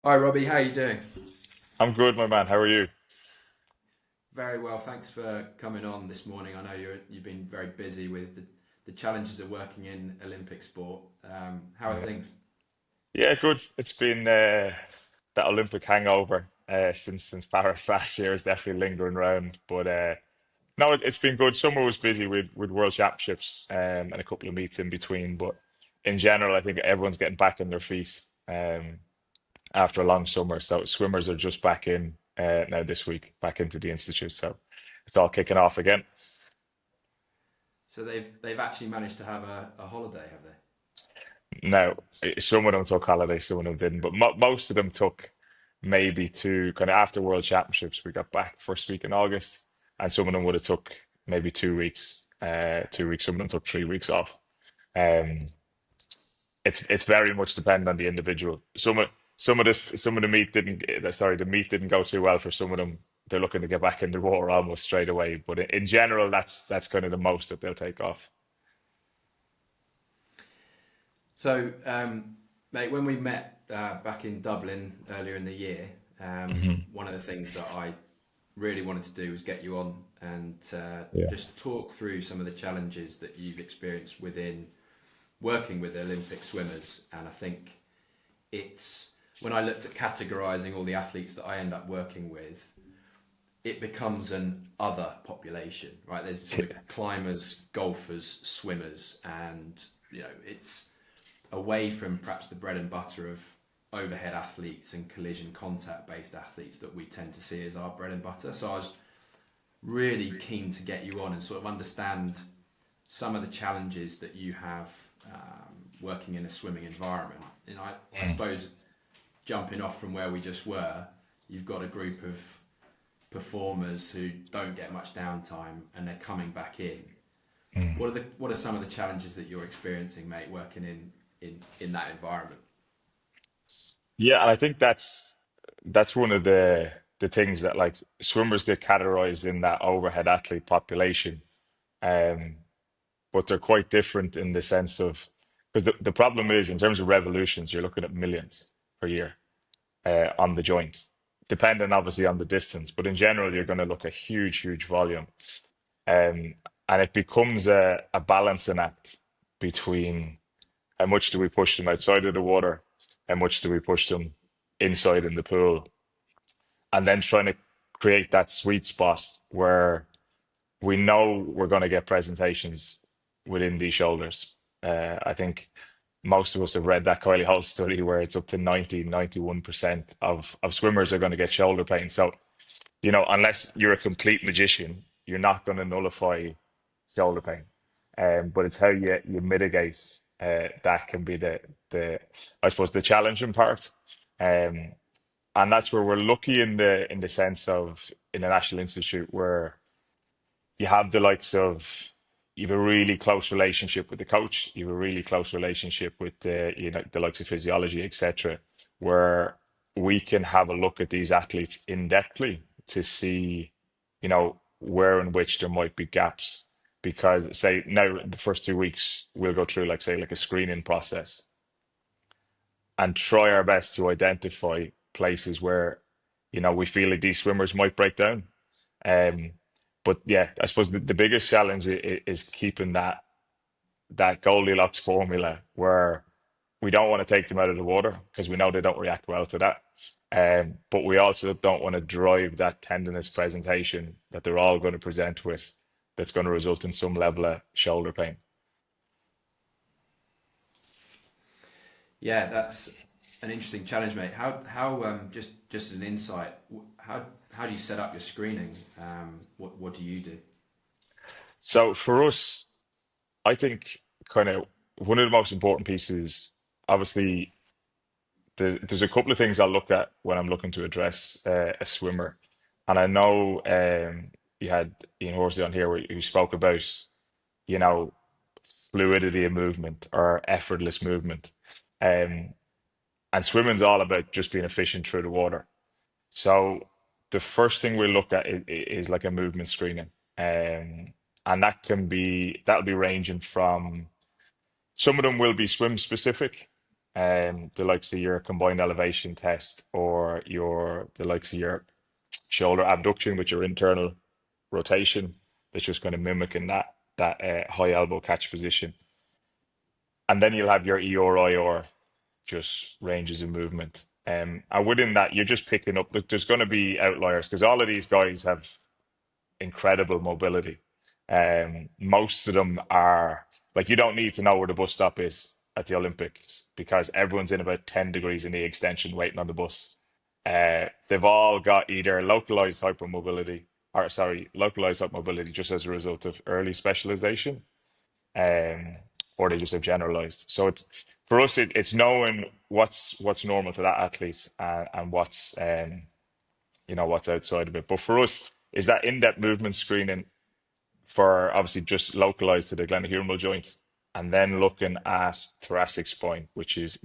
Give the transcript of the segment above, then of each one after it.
Hi Robbie, how are you doing? I'm good, my man. How are you? Very well, thanks for coming on this morning. I know you've been very busy with the challenges of working in Olympic sport. How are Yeah, things? yeah, good. It's been that Olympic hangover since Paris last year is definitely lingering around. But no, it's been good. Summer was busy with World Championships and a couple of meets in between. But in general, I think everyone's getting back on their feet after a long summer. So swimmers are just back in now this week, back into the institute. So it's all kicking off again. So they've actually managed to have a holiday, have they? Now, some of them took holidays, some of them didn't, but mo most of them took maybe two kind of after World Championships. We got back first week in August, and some of them would have took maybe 2 weeks, 2 weeks. Some of them took 3 weeks off. Um, it's very much dependent on the individual. Some of the meet didn't. Sorry, the meet didn't go too well for some of them. They're looking to get back in the water almost straight away. But in general, that's kind of the most that they'll take off. So, mate, when we met back in Dublin earlier in the year, Hmm. one of the things that I really wanted to do was get you on and Yeah. just talk through some of the challenges that you've experienced within working with Olympic swimmers. And I think it's when I looked at categorizing all the athletes that I end up working with, it becomes an other population, right? There's sort of climbers, golfers, swimmers, and it's away from perhaps the bread and butter of overhead athletes and collision contact based athletes that we tend to see as our bread and butter. So I was really keen to get you on and sort of understand some of the challenges that you have working in a swimming environment. And I Mm. suppose jumping off from where we just were, you've got a group of performers who don't get much downtime and they're coming back in. Mm. What are some of the challenges that you're experiencing, mate, working in that environment? Yeah, and I think that's one of the things that like swimmers get categorized in that overhead athlete population. Um, but they're quite different in the sense of because the problem is in terms of revolutions, you're looking at millions per year on the joint, depending obviously on the distance. But in general, you're going to look at huge, huge volume. Um, and it becomes a balancing act between how much do we push them outside of the water, how much do we push them inside in the pool, and then trying to create that sweet spot where we know we're going to get presentations within these shoulders. I think most of us have read that Kylie Hall study where it's up to 91% of swimmers are going to get shoulder pain. So, unless you're a complete magician, you're not going to nullify shoulder pain. But it's how you mitigate that can be the I suppose the challenging part. Um, and that's where we're lucky in the sense of in the National Institute where you have the likes of you have a really close relationship with the coach, you have a really close relationship with the likes of physiology, etc., where we can have a look at these athletes in depthly to see, where in which there might be gaps. Because say now the first 2 weeks we'll go through like say like a screening process and try our best to identify places where, we feel like these swimmers might break down. Um, but yeah, I suppose the biggest challenge is keeping that Goldilocks formula where we don't want to take them out of the water because we know they don't react well to that. But we also don't want to drive that tenderness presentation that they're all going to present with that's going to result in some level of shoulder pain. Yeah, that's an interesting challenge, mate. How just as an insight, how do you set up your screening? What do you do? So for us, I think kind of one of the most important pieces, obviously, there's a couple of things I'll look at when I'm looking to address a swimmer. And I know you had Ian Horsey on here who spoke about, you know, fluidity of movement or effortless movement. Um, and swimming's all about just being efficient through the water. So the first thing we look at is like a movement screening. And that'll be ranging from some of them will be swim specific, the likes of your combined elevation test or the likes of your shoulder abduction with your internal rotation that's just kind of mimicking that high elbow catch position. And then you'll have your EOR or just ranges of movement. And within that, you're just picking up, look, there's going to be outliers because all of these guys have incredible mobility. Most of them are like, you don't need to know where the bus stop is at the Olympics because everyone's in about 10 degrees in the extension waiting on the bus. They've all got either localized hypermobility just as a result of early specialization, um, or they just have generalized. So it's for us, it's knowing what's normal to that athlete and what's what's outside of it. But for us, is that in-depth movement screening for obviously just localized to the glenohumeral joint, and then looking at thoracic spine, which is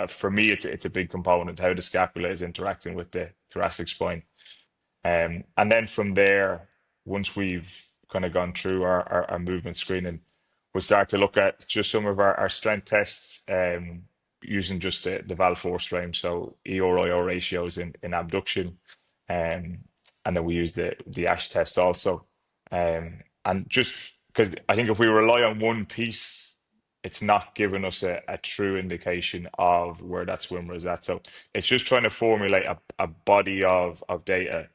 for me it's a big component how the scapula is interacting with the thoracic spine. And then from there, once we've kind of gone through our movement screening, we'll start to look at just some of our strength tests, using just the Val force frame, so EOR ratios in abduction, um, and then we use the Ash test also. And just because I think if we rely on one piece, it's not giving us a true indication of where that swimmer is at. So it's just trying to formulate a body of data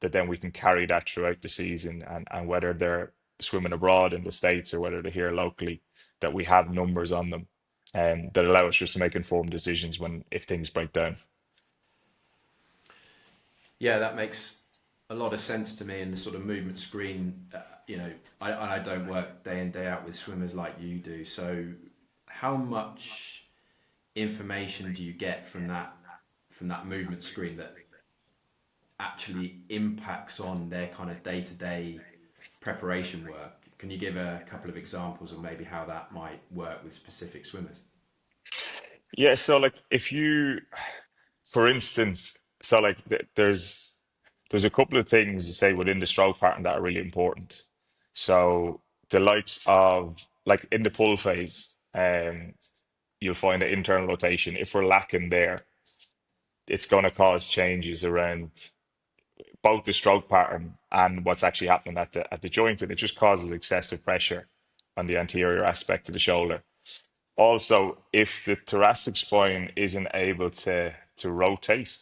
that then we can carry that throughout the season, and whether they're swimming abroad in the States or whether they're here locally, that we have numbers on them, that allow us just to make informed decisions if things break down. Yeah, that makes a lot of sense to me. And the sort of movement screen, I don't work day in, day out with swimmers like you do. So how much information do you get from that movement screen that actually impacts on their kind of day-to-day preparation work? Can you give a couple of examples of maybe how that might work with specific swimmers? Yeah, so like if you, for instance, so like there's a couple of things to say within the stroke pattern that are really important. So the likes of like in the pull phase, you'll find that internal rotation, if we're lacking there, it's going to cause changes around both the stroke pattern and what's actually happening at the joint, and it just causes excessive pressure on the anterior aspect of the shoulder. Also, if the thoracic spine isn't able to rotate,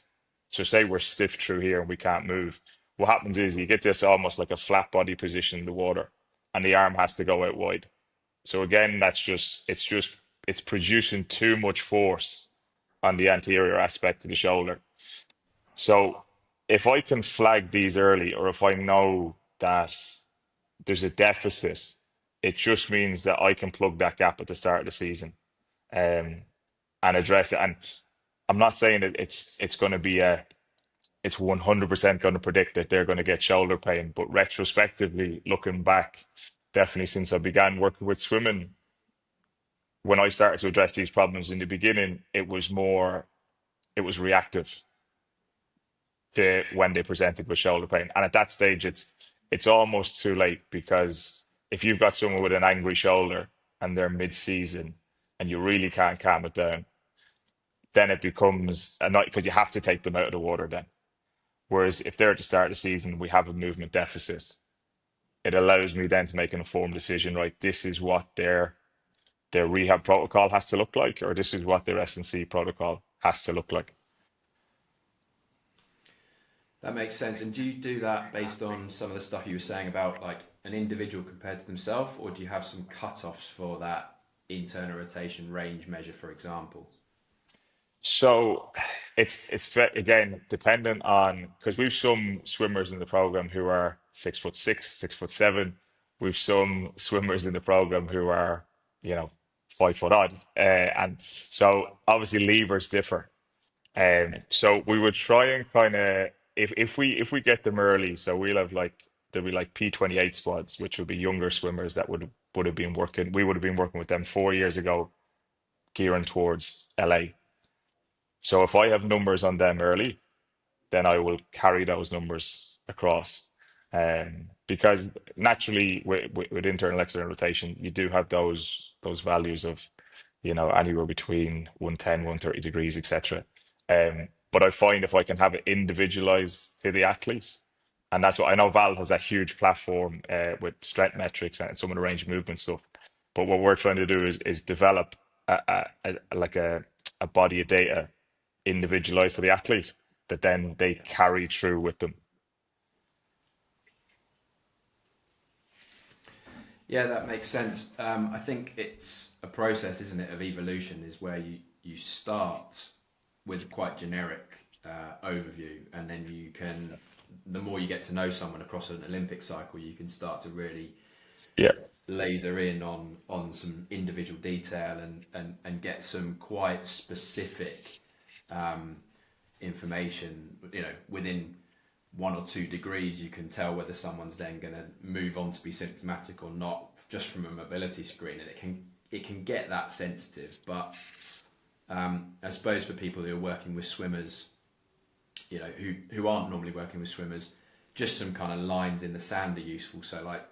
so say we're stiff through here and we can't move, what happens is you get this almost like a flat body position in the water, and the arm has to go out wide. So again, it's producing too much force on the anterior aspect of the shoulder. So if I can flag these early, or if I know that there's a deficit, it just means that I can plug that gap at the start of the season, um, and address it. And I'm not saying that it's going to be it's 100% going to predict that they're going to get shoulder pain, but retrospectively looking back, definitely since I began working with swimming, when I started to address these problems in the beginning, it was reactive to when they presented with shoulder pain. And at that stage, it's almost too late, because if you've got someone with an angry shoulder and they're mid-season and you really can't calm it down, then it becomes a night, because you have to take them out of the water then. Whereas if they're at the start of the season, we have a movement deficit, it allows me then to make an informed decision, right? This is what their rehab protocol has to look like, or this is what their S&C protocol has to look like. That makes sense. And do you do that based on some of the stuff you were saying about like an individual compared to themselves, or do you have some cut-offs for that internal rotation range measure, for example? So again dependent on, because we've some swimmers in the program who are 6'6", 6'7". We've some swimmers in the program who are, 5 foot odd, and so obviously levers differ. So we would try and kind of, if we get them early, so we'll have like there'll be like P28 squads, which would be younger swimmers that would have been working. We would have been working with them 4 years ago, gearing towards LA. So if I have numbers on them early, then I will carry those numbers across. Because naturally with internal external rotation, you do have those values of anywhere between 110, 130 degrees, etc. But I find if I can have it individualized to the athlete, and that's what I know Val has that huge platform with strength metrics and some of the range of movement stuff. But what we're trying to do is develop like a body of data individualized to the athlete that then they carry through with them. Yeah, that makes sense. I think it's a process, isn't it, of evolution, is where you start with quite generic overview, and then you can, the more you get to know someone across an Olympic cycle, you can start to really Yeah, laser in on some individual detail and get some quite specific um, information. Within 1 or 2 degrees, you can tell whether someone's then going to move on to be symptomatic or not, just from a mobility screen, and it can get that sensitive. But I suppose for people who are working with swimmers, who aren't normally working with swimmers, just some kind of lines in the sand are useful. So, like,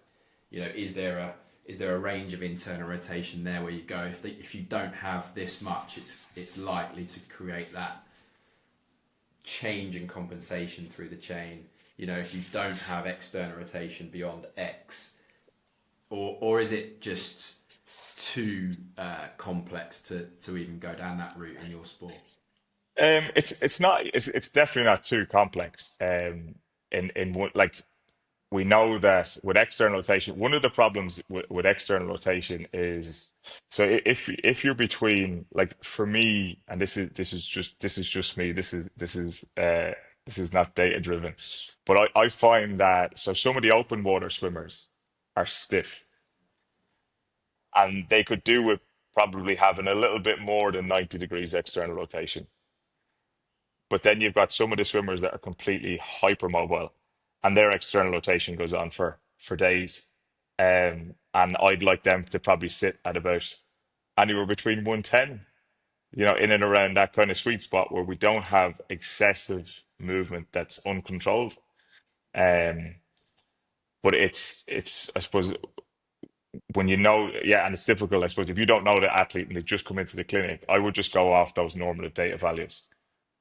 is there a range of internal rotation there where you go, if you don't have this much, it's likely to create that change in compensation through the chain. If you don't have external rotation beyond X, or is it just too complex to even go down that route in your sport? it's not it's definitely not too complex. In what, like, we know that with external rotation, one of the problems with external rotation is, so if you're between, like, for me, and this is just me, this is not data driven, but I find that, so some of the open water swimmers are stiff, and they could do with probably having a little bit more than 90 degrees external rotation. But then you've got some of the swimmers that are completely hypermobile, and their external rotation goes on for days. And I'd like them to probably sit at about anywhere between 110, in and around that kind of sweet spot where we don't have excessive movement that's uncontrolled. Um, but it's I suppose, when yeah, and it's difficult, I suppose, if you don't know the athlete and they just come into the clinic, I would just go off those normative data values.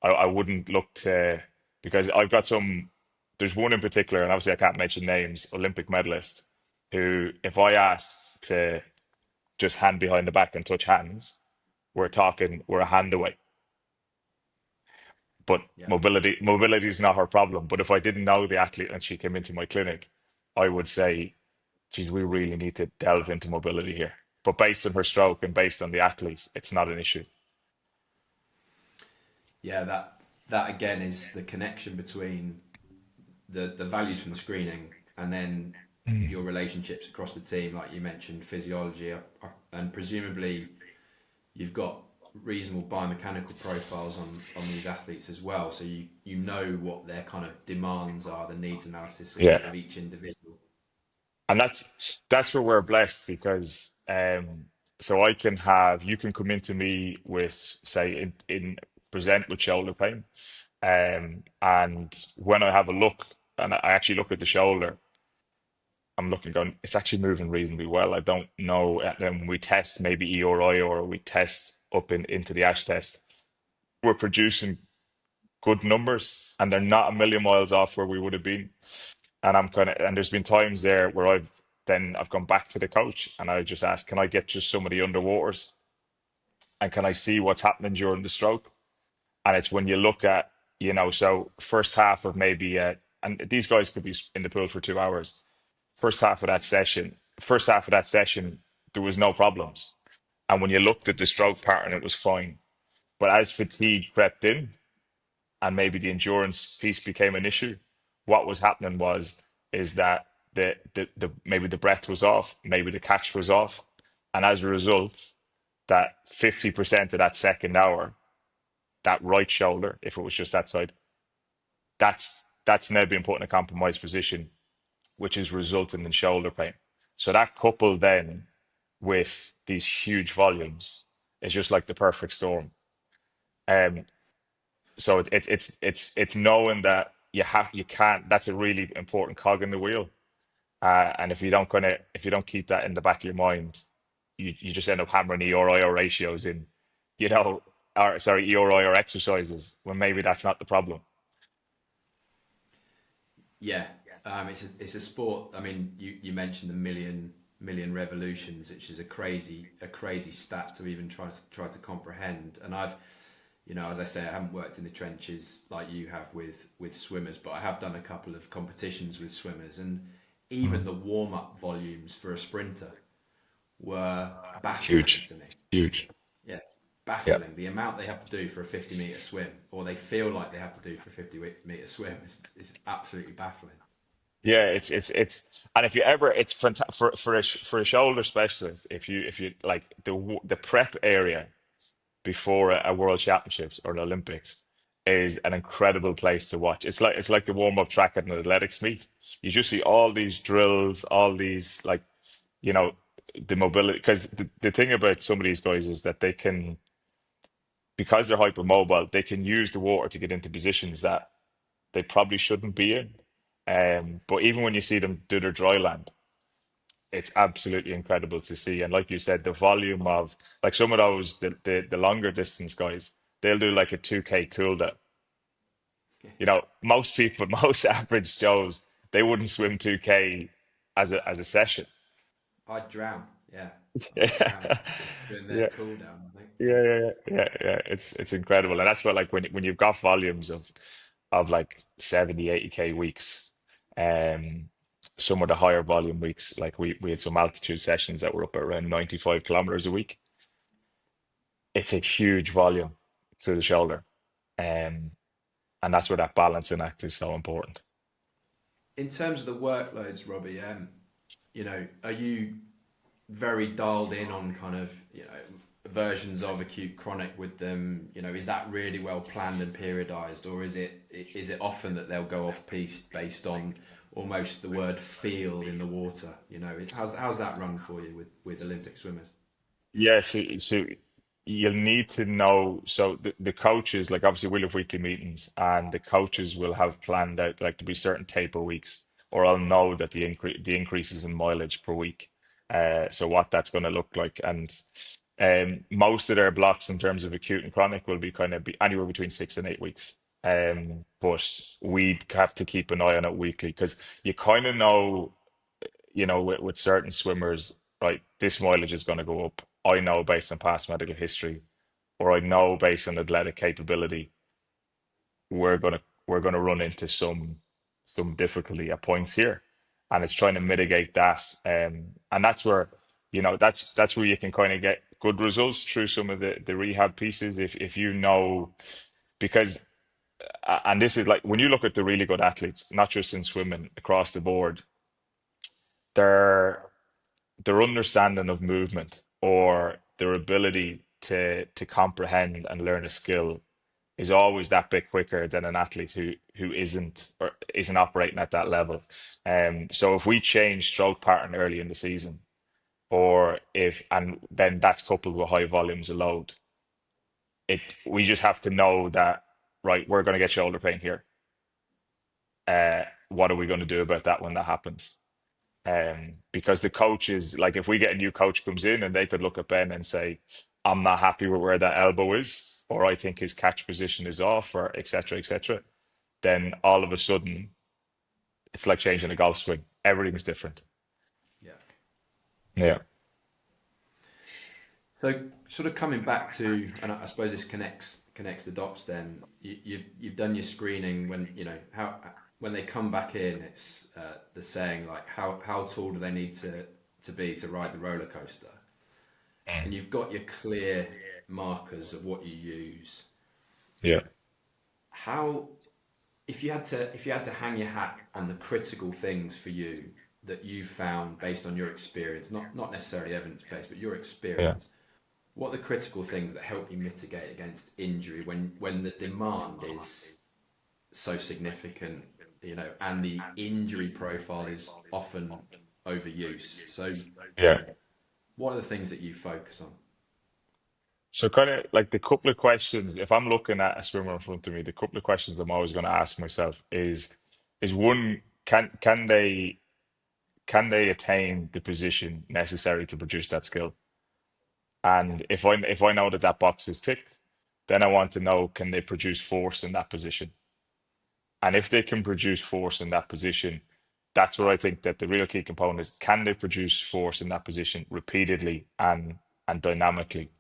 I wouldn't look to, because I've got there's one in particular, and obviously I can't mention names, Olympic medalist, who, if I asked to just hand behind the back and touch hands, we're a hand away. But Yeah. mobility is not her problem. But if I didn't know the athlete and she came into my clinic, I would say, geez, we really need to delve into mobility here. But based on her stroke and based on the athlete, it's not an issue. Yeah, that again is the connection between the values from the screening and then Mm. your relationships across the team. Like you mentioned, physiology, and presumably you've got reasonable biomechanical profiles on these athletes as well, so you know what their kind of demands are, the needs analysis Yeah. of each individual. And that's where we're blessed, because so you can come into me with, say, in present with shoulder pain, and when I have a look and I actually look at the shoulder, I'm looking, going, it's actually moving reasonably well. I don't know. And then when we test maybe ERI, or we test up into the ASH test, we're producing good numbers, and they're not a million miles off where we would have been. And there's been times there where I've gone back to the coach and I just asked, can I get just some of the underwaters, and can I see what's happening during the stroke? And it's when you look at, so first half of maybe, and these guys could be in the pool for 2 hours. First half of that session, there was no problems. And when you looked at the stroke pattern, it was fine. But as fatigue crept in, and maybe the endurance piece became an issue, what was happening is that the maybe the breath was off, maybe the catch was off, and as a result, that 50% of that second hour, that right shoulder, if it was just that side, that's now being put in a compromised position, which is resulting in shoulder pain. So that, coupled then with these huge volumes, is just like the perfect storm. Um, so it's knowing that you can't. That's a really important cog in the wheel. And if you don't keep that in the back of your mind, you just end up hammering ERIR ratios in, you know, or sorry, ERIR exercises when maybe that's not the problem. Yeah, it's a sport. I mean, you mentioned the million revolutions, which is a crazy stat to even try to comprehend. And I've, as I say, I haven't worked in the trenches like you have with swimmers, but I have done a couple of competitions with swimmers, and even Mm. the warm up volumes for a sprinter were baffling Huge, to me. huge. Yeah, Yeah. baffling. The amount they have to do for a 50-meter swim, or they feel like they have to do for a 50-meter swim, is absolutely baffling. Yeah, it's and if you ever it's for a shoulder specialist, if you like the prep area before a World Championships or the Olympics is an incredible place to watch. It's like the warm-up track at an athletics meet. You just see all these drills, all these like, you know, the mobility, because the thing about some of these guys is that they can, because they're hypermobile, they can use the water to get into positions that they probably shouldn't be in. But even when you see them do their dry land, it's absolutely incredible to see. And like you said, the volume of like some of those the longer distance guys, they'll do like a 2K cool down. You know, most people, most average Joes, they wouldn't swim 2K as a session. I'd drown. Yeah, I'd drown Yeah. doing their Yeah. cool down. I think. Yeah. Yeah. It's incredible. And that's what like when you've got volumes of like 70, 80K weeks, um some of the higher volume weeks, like we had some altitude sessions that were up at around 95 kilometers a week. It's a huge volume to the shoulder. Um and that's where that balancing act is so important. In terms of the workloads, Robbie, are you very dialed in on kind of versions of acute chronic with them? Is that really well planned and periodized, or is it often that they'll go off piste based on almost the word feel in the water? How's that run for you with Olympic swimmers? Yeah, so you'll need to know. So the coaches, like obviously we'll have weekly meetings, and the coaches will have planned out like to be certain taper weeks, or I'll know that the increases in mileage per week. So what that's going to look like, and most of their blocks in terms of acute and chronic will be kind of be anywhere between 6 and 8 weeks. But we'd have to keep an eye on it weekly because you kind of know, with certain swimmers, right, this mileage is going to go up. I know based on past medical history, or I know based on athletic capability, we're gonna run into some difficulty at points here, and it's trying to mitigate that. And that's where, that's where you can kind of get good results through some of the rehab pieces if you know, because and this is like when you look at the really good athletes, not just in swimming across the board, their their understanding of movement or their ability to comprehend and learn a skill is always that bit quicker than an athlete who isn't operating at that level. So if we change stroke pattern early in the season, or if and then that's coupled with high volumes of load, we just have to know that, right, we're going to get shoulder pain here. What are we going to do about that when that happens? Because the coaches, like if we get a new coach comes in and they could look at Ben and say, I'm not happy with where that elbow is, or I think his catch position is off, or et cetera, then all of a sudden it's like changing a golf swing. Everything's different. Yeah. Yeah. So, sort of coming back to, and I suppose this connects the dots. Then you've done your screening when how when they come back in. It's the saying like how tall do they need to be to ride the roller coaster, Mm. and you've got your clear markers of what you use. Yeah. How if you had to hang your hat on the critical things for you that you found based on your experience, not necessarily evidence based, but your Yeah. experience. What are the critical things that help you mitigate against injury when the demand is so significant, and the injury profile is often overuse? So, Yeah. what are the things that you focus on? So kind of like the couple of questions, if I'm looking at a swimmer in front of me, the couple of questions I'm always going to ask myself is one, can they attain the position necessary to produce that skill? And if I know that that box is ticked, then I want to know, can they produce force in that position? And if they can produce force in that position, that's where I think that the real key component is, can they produce force in that position repeatedly and dynamically?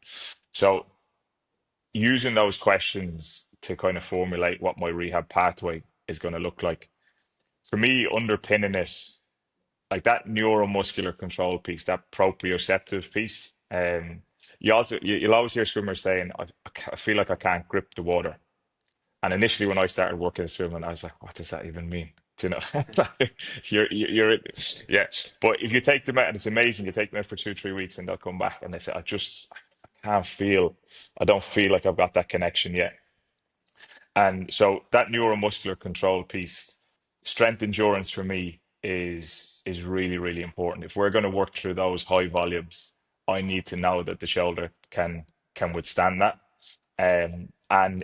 So using those questions to kind of formulate what my rehab pathway is going to look like. For me, underpinning it, like that neuromuscular control piece, that proprioceptive piece. You'll always hear swimmers saying, I feel like I can't grip the water." And initially, when I started working at swimming, I was like, "What does that even mean?" Do you know, like, yeah. But if you take them out, and it's amazing, you take them out for 2, 3 weeks, and they'll come back and they say, I can't feel, I don't feel like I've got that connection yet." And so that neuromuscular control piece, strength endurance for me is really, really important. If we're going to work through those high volumes, I need to know that the shoulder can withstand that. And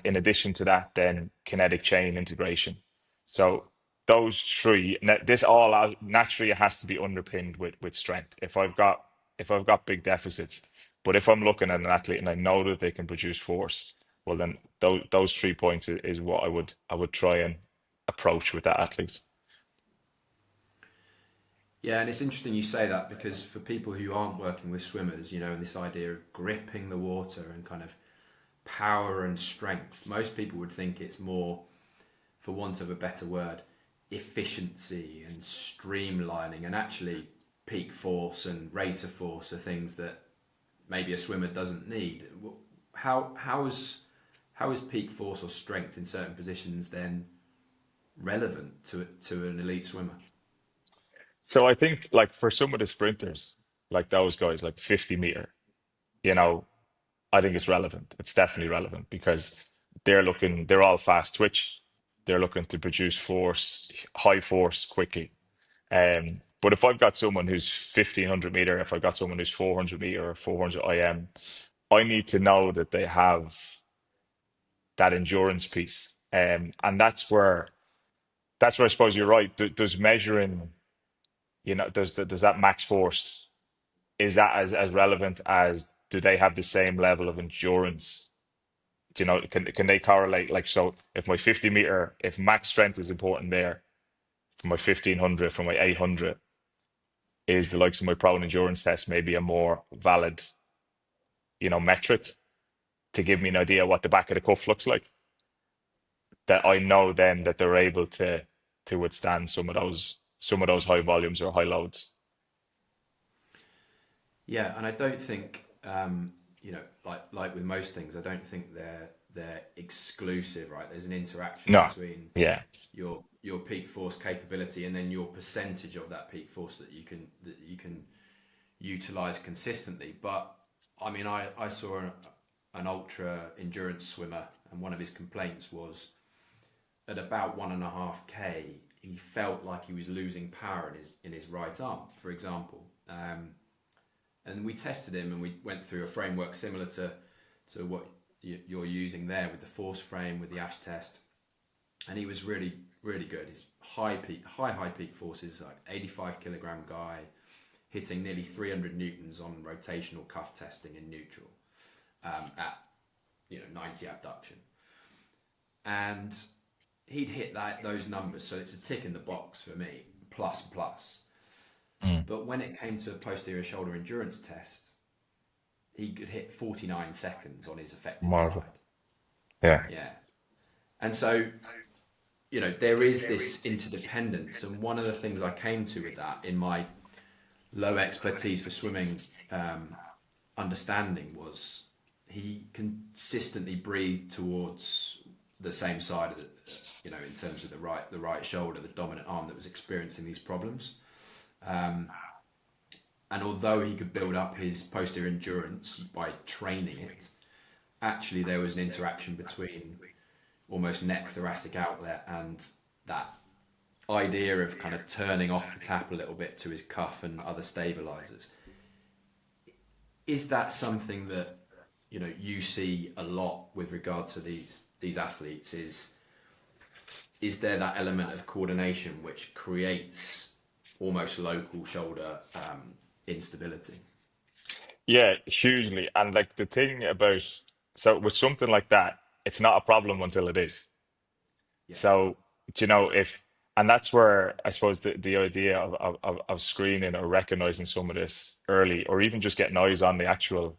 in addition to that, then kinetic chain integration. So those three, this all naturally has to be underpinned with strength. If I've got big deficits, but if I'm looking at an athlete and I know that they can produce force, well then those 3 points is what I would try and approach with that athlete. Yeah, and it's interesting you say that, because for people who aren't working with swimmers, and this idea of gripping the water and kind of power and strength, most people would think it's more, for want of a better word, efficiency and streamlining, and actually peak force and rate of force are things that maybe a swimmer doesn't need. How is peak force or strength in certain positions then relevant to an elite swimmer? So I think, like, for some of the sprinters, like those guys, like 50 meter, you know, I think it's relevant. It's definitely relevant because they're all fast twitch. They're looking to produce force, high force quickly. But if I've got someone who's 1500 meter, if I've got someone who's 400 meter or 400 IM, I need to know that they have that endurance piece. And that's where I suppose you're right. Does measuring, does that max force, is that as relevant as, do they have the same level of endurance? Can they correlate? Like, so if my 50 meter, if max strength is important there, for my 1500, for my 800, is the likes of my pro and endurance test maybe a more valid, metric to give me an idea what the back of the cuff looks like? That I know then that they're able to withstand some of those high volumes or high loads. Yeah, and I don't think, like with most things, I don't think they're exclusive, right? There's an interaction No, between yeah, your peak force capability and then your percentage of that peak force that you can utilize consistently. But I mean, I saw an ultra endurance swimmer, and one of his complaints was at about 1.5K, he felt like he was losing power in his right arm, for example. And we tested him, and we went through a framework similar to what you're using there, with the force frame, with the Ash test, and he was really, really good. His high peak forces, like 85 kilogram guy, hitting nearly 300 newtons on rotational cuff testing in neutral, at 90 abduction, and he'd hit those numbers, so it's a tick in the box for me, plus plus. mm. But when it came to a posterior shoulder endurance test, he could hit 49 seconds on his affected Marvel. side. Yeah. Yeah. And so, there is this interdependence. And one of the things I came to with that, in my low expertise for swimming understanding, was he consistently breathed towards the same side of in terms of the right shoulder, the dominant arm that was experiencing these problems. And although he could build up his posterior endurance by training it, actually there was an interaction between almost neck thoracic outlet and that idea of kind of turning off the tap a little bit to his cuff and other stabilizers. Is that something that you see a lot with regard to these athletes? Is there that element of coordination which creates almost local shoulder instability? Yeah, hugely. And like the thing about, so with something like that, it's not a problem until it is. Yeah. So, do you know, if, and that's where I suppose the idea of screening or recognizing some of this early, or even just getting eyes on the actual,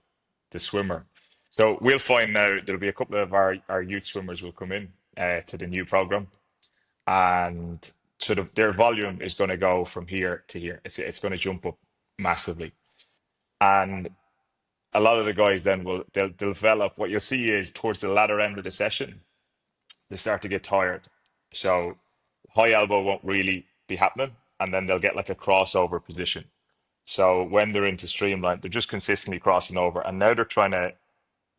the swimmer. So we'll find now there'll be a couple of our youth swimmers will come in to the new program, and sort of their volume is going to go from here to here. It's going to jump up massively. And a lot of the guys then they'll develop. What you'll see is towards the latter end of the session, they start to get tired. So high elbow won't really be happening, and then they'll get like a crossover position. So when they're into streamline, they're just consistently crossing over, and now they're trying to.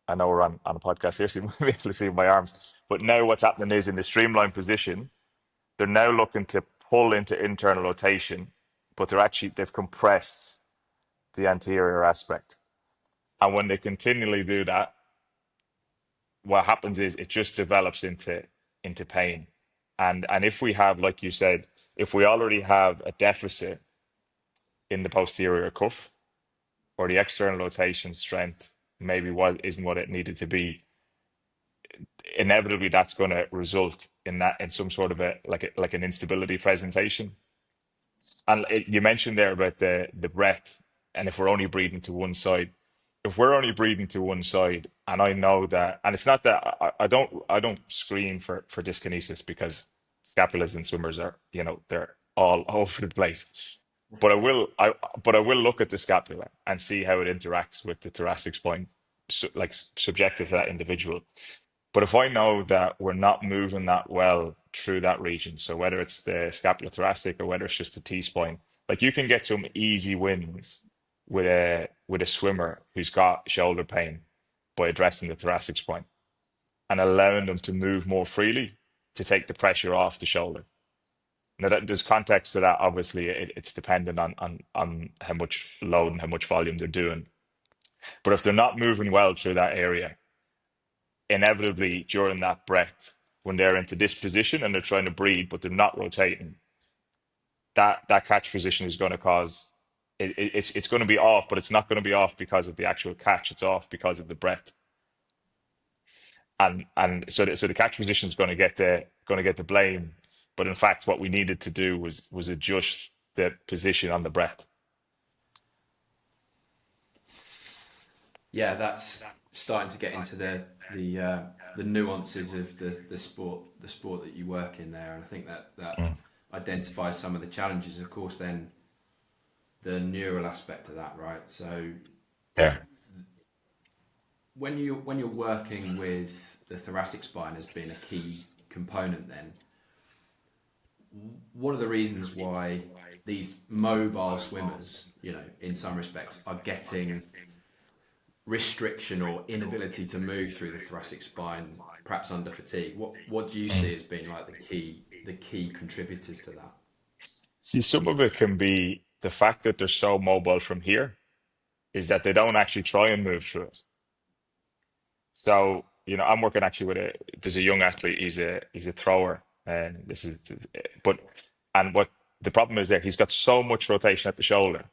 I know we're on a podcast here, so you might be able to see my arms. But now what's happening is in the streamline position, they're now looking to pull into internal rotation, but they've compressed the anterior aspect. And when they continually do that, what happens is it just develops into pain. And if we have, like you said, if we already have a deficit in the posterior cuff or the external rotation strength, maybe what isn't what it needed to be, inevitably that's going to result in that in some sort of like an instability presentation. And you mentioned there about the breath, and if we're only breathing to one side, if we're only breathing to one side, and I know that, and it's not that I don't screen for dyskinesis because scapulas and swimmers are, they're all over the place. But I will look at the scapula and see how it interacts with the thoracic spine, like subjective to that individual. But if I know that we're not moving that well through that region, so whether it's the scapulothoracic or whether it's just the T-spine, like you can get some easy wins with a swimmer who's got shoulder pain by addressing the thoracic spine and allowing them to move more freely to take the pressure off the shoulder. Now that there's context to that, obviously it's dependent on how much load and how much volume they're doing. But if they're not moving well through that area, inevitably during that breath, when they're into this position and they're trying to breathe, but they're not rotating, that catch position is going to cause it's going to be off, but it's not going to be off because of the actual catch. It's off because of the breath, and so the catch position is going to get the blame. But in fact, what we needed to do was adjust the position on the breath. Yeah, that's starting to get into the nuances of the sport that you work in there, and I think that Mm. identifies some of the challenges. Of course, then the neural aspect of that, right? So Yeah. when you're working with the thoracic spine as being a key component, then what are the reasons why these mobile swimmers, in some respects, are getting restriction or inability to move through the thoracic spine, perhaps under fatigue? What do you Mm. see as being like the key contributors to that? See, some of it can be the fact that they're so mobile from here is that they don't actually try and move through it. So, I'm working actually there's a young athlete, he's a thrower, and but, and what the problem is there, he's got so much rotation at the shoulder,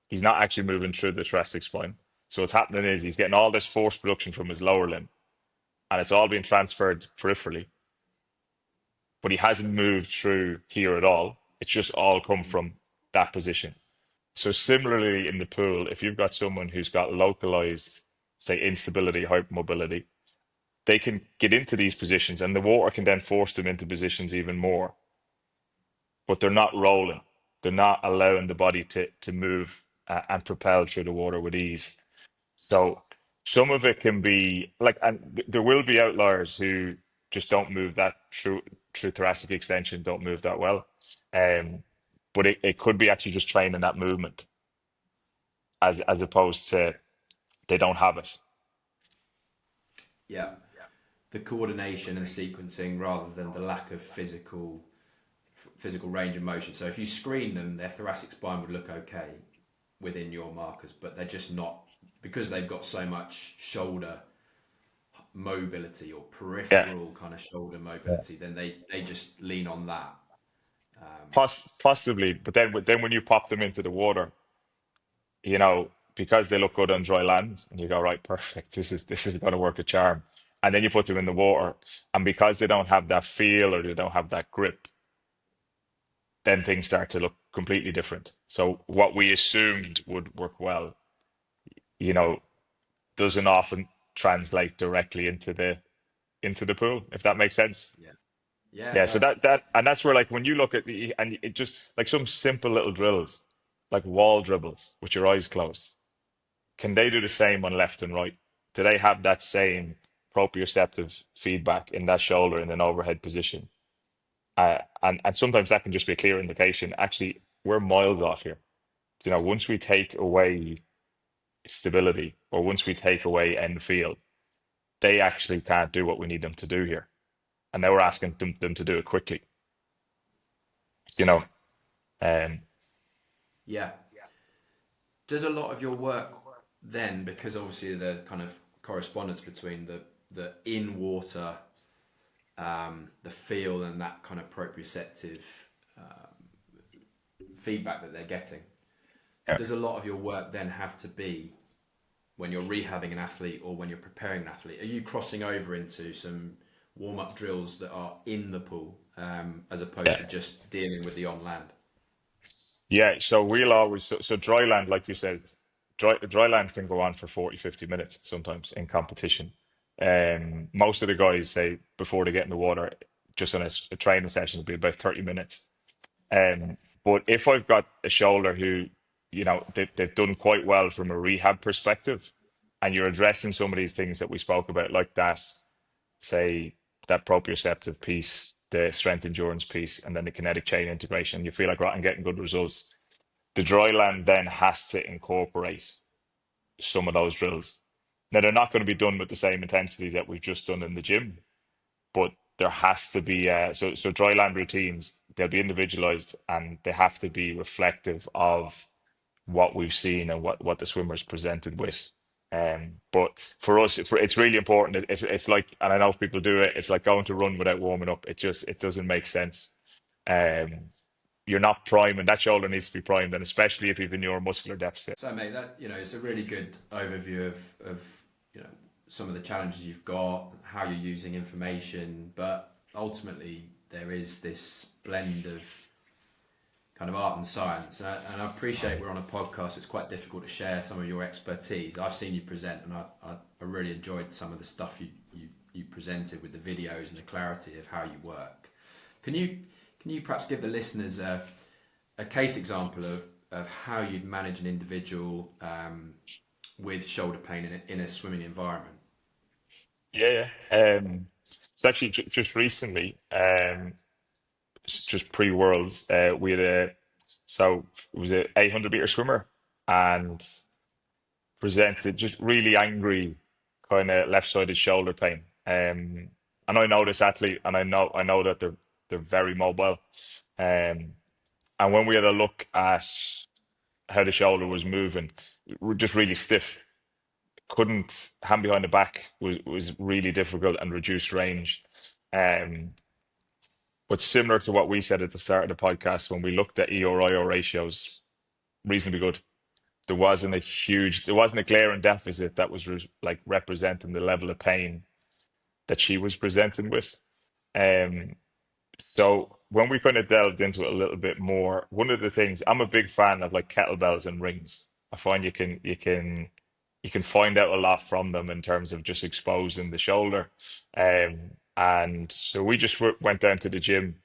he's not actually moving through the thoracic spine. So what's happening is he's getting all this force production from his lower limb, and it's all being transferred peripherally, but he hasn't moved through here at all. It's just all come from that position. So similarly in the pool, if you've got someone who's got localized, say, instability, hypermobility, they can get into these positions and the water can then force them into positions even more. But they're not rolling. They're not allowing the body to move and propel through the water with ease. So some of it can be like, and there will be outliers who just don't move that through thoracic extension, don't move that well. Um, but it could be actually just training that movement as opposed to they don't have it. Yeah, the coordination and sequencing rather than the lack of physical range of motion. So if you screen them, their thoracic spine would look okay within your markers, but they're just not, because they've got so much shoulder mobility or Yeah. peripheral kind of shoulder mobility, then they just lean on that. Um, Possibly, but then when you pop them into the water, you know, because they look good on dry land, and you go, right, perfect. This is going to work a charm. And then you put them in the water, and because they don't have that feel or they don't have that grip, then things start to look completely different. So what we assumed would work well, you know, doesn't often translate directly into the pool, if that makes sense. Yeah. Yeah, it Yeah, so does. that and that's where, like, when you look at the, and it just like some simple little drills, like wall dribbles with your eyes closed, can they do the same on left and right? Do they have that same proprioceptive feedback in that shoulder in an overhead position? And sometimes that can just be a clear indication. Actually, we're miles off here. So, once we take away stability, or once we take away end feel, they actually can't do what we need them to do here. And now we're asking them to do it quickly. You know, um, Yeah. Does a lot of your work then, because obviously the kind of correspondence between the in water, the feel and that kind of proprioceptive feedback that they're getting, yeah. does a lot of your work then have to be when you're rehabbing an athlete or when you're preparing an athlete? Are you crossing over into some warm-up drills that are in the pool, as opposed Yeah. to just dealing with the on land? Yeah, so we'll always, so dry land, like you said, dry land can go on for 40, 50 minutes sometimes in competition. Most of the guys say before they get in the water, just on a training session, it'll be about 30 minutes. Um, but if I've got a shoulder who, they've done quite well from a rehab perspective, and you're addressing some of these things that we spoke about, like that, say, that proprioceptive piece, the strength endurance piece, and then the kinetic chain integration, you feel like, right, I'm getting good results. The dry land then has to incorporate some of those drills. Now, they're not going to be done with the same intensity that we've just done in the gym, but there has to be so dry land routines. They'll be individualized, and they have to be reflective of what we've seen and what the swimmers presented with. But for us, it's really important. It's like, and I know people do it, it's like going to run without warming up. It doesn't make sense. Um, you're not priming. That shoulder needs to be primed, and especially if you've a neuromuscular deficit. So, mate, that it's a really good overview of some of the challenges you've got, how you're using information, but ultimately there is this blend of kind of art and science. And I appreciate we're on a podcast. It's quite difficult to share some of your expertise. I've seen you present, and I really enjoyed some of the stuff you presented with the videos and the clarity of how you work. Can you perhaps give the listeners a case example of how you'd manage an individual with shoulder pain in a swimming environment? Yeah, yeah. So actually, just recently, just pre-Worlds, we had it was a 800-meter swimmer, and presented just really angry, kind of left-sided shoulder pain. And I know this athlete, and I know that they're very mobile. Um, and when we had a look at how the shoulder was moving, we're just really stiff. Couldn't hand behind the back was really difficult and reduced range. Um, but similar to what we said at the start of the podcast, when we looked at EOR ratios, reasonably good. There wasn't a glaring deficit that was like representing the level of pain that she was presenting with. Um, so when we kind of delved into it a little bit more, one of the things, I'm a big fan of, like, kettlebells and rings. I find you can find out a lot from them in terms of just exposing the shoulder. And so we just went down to the gym,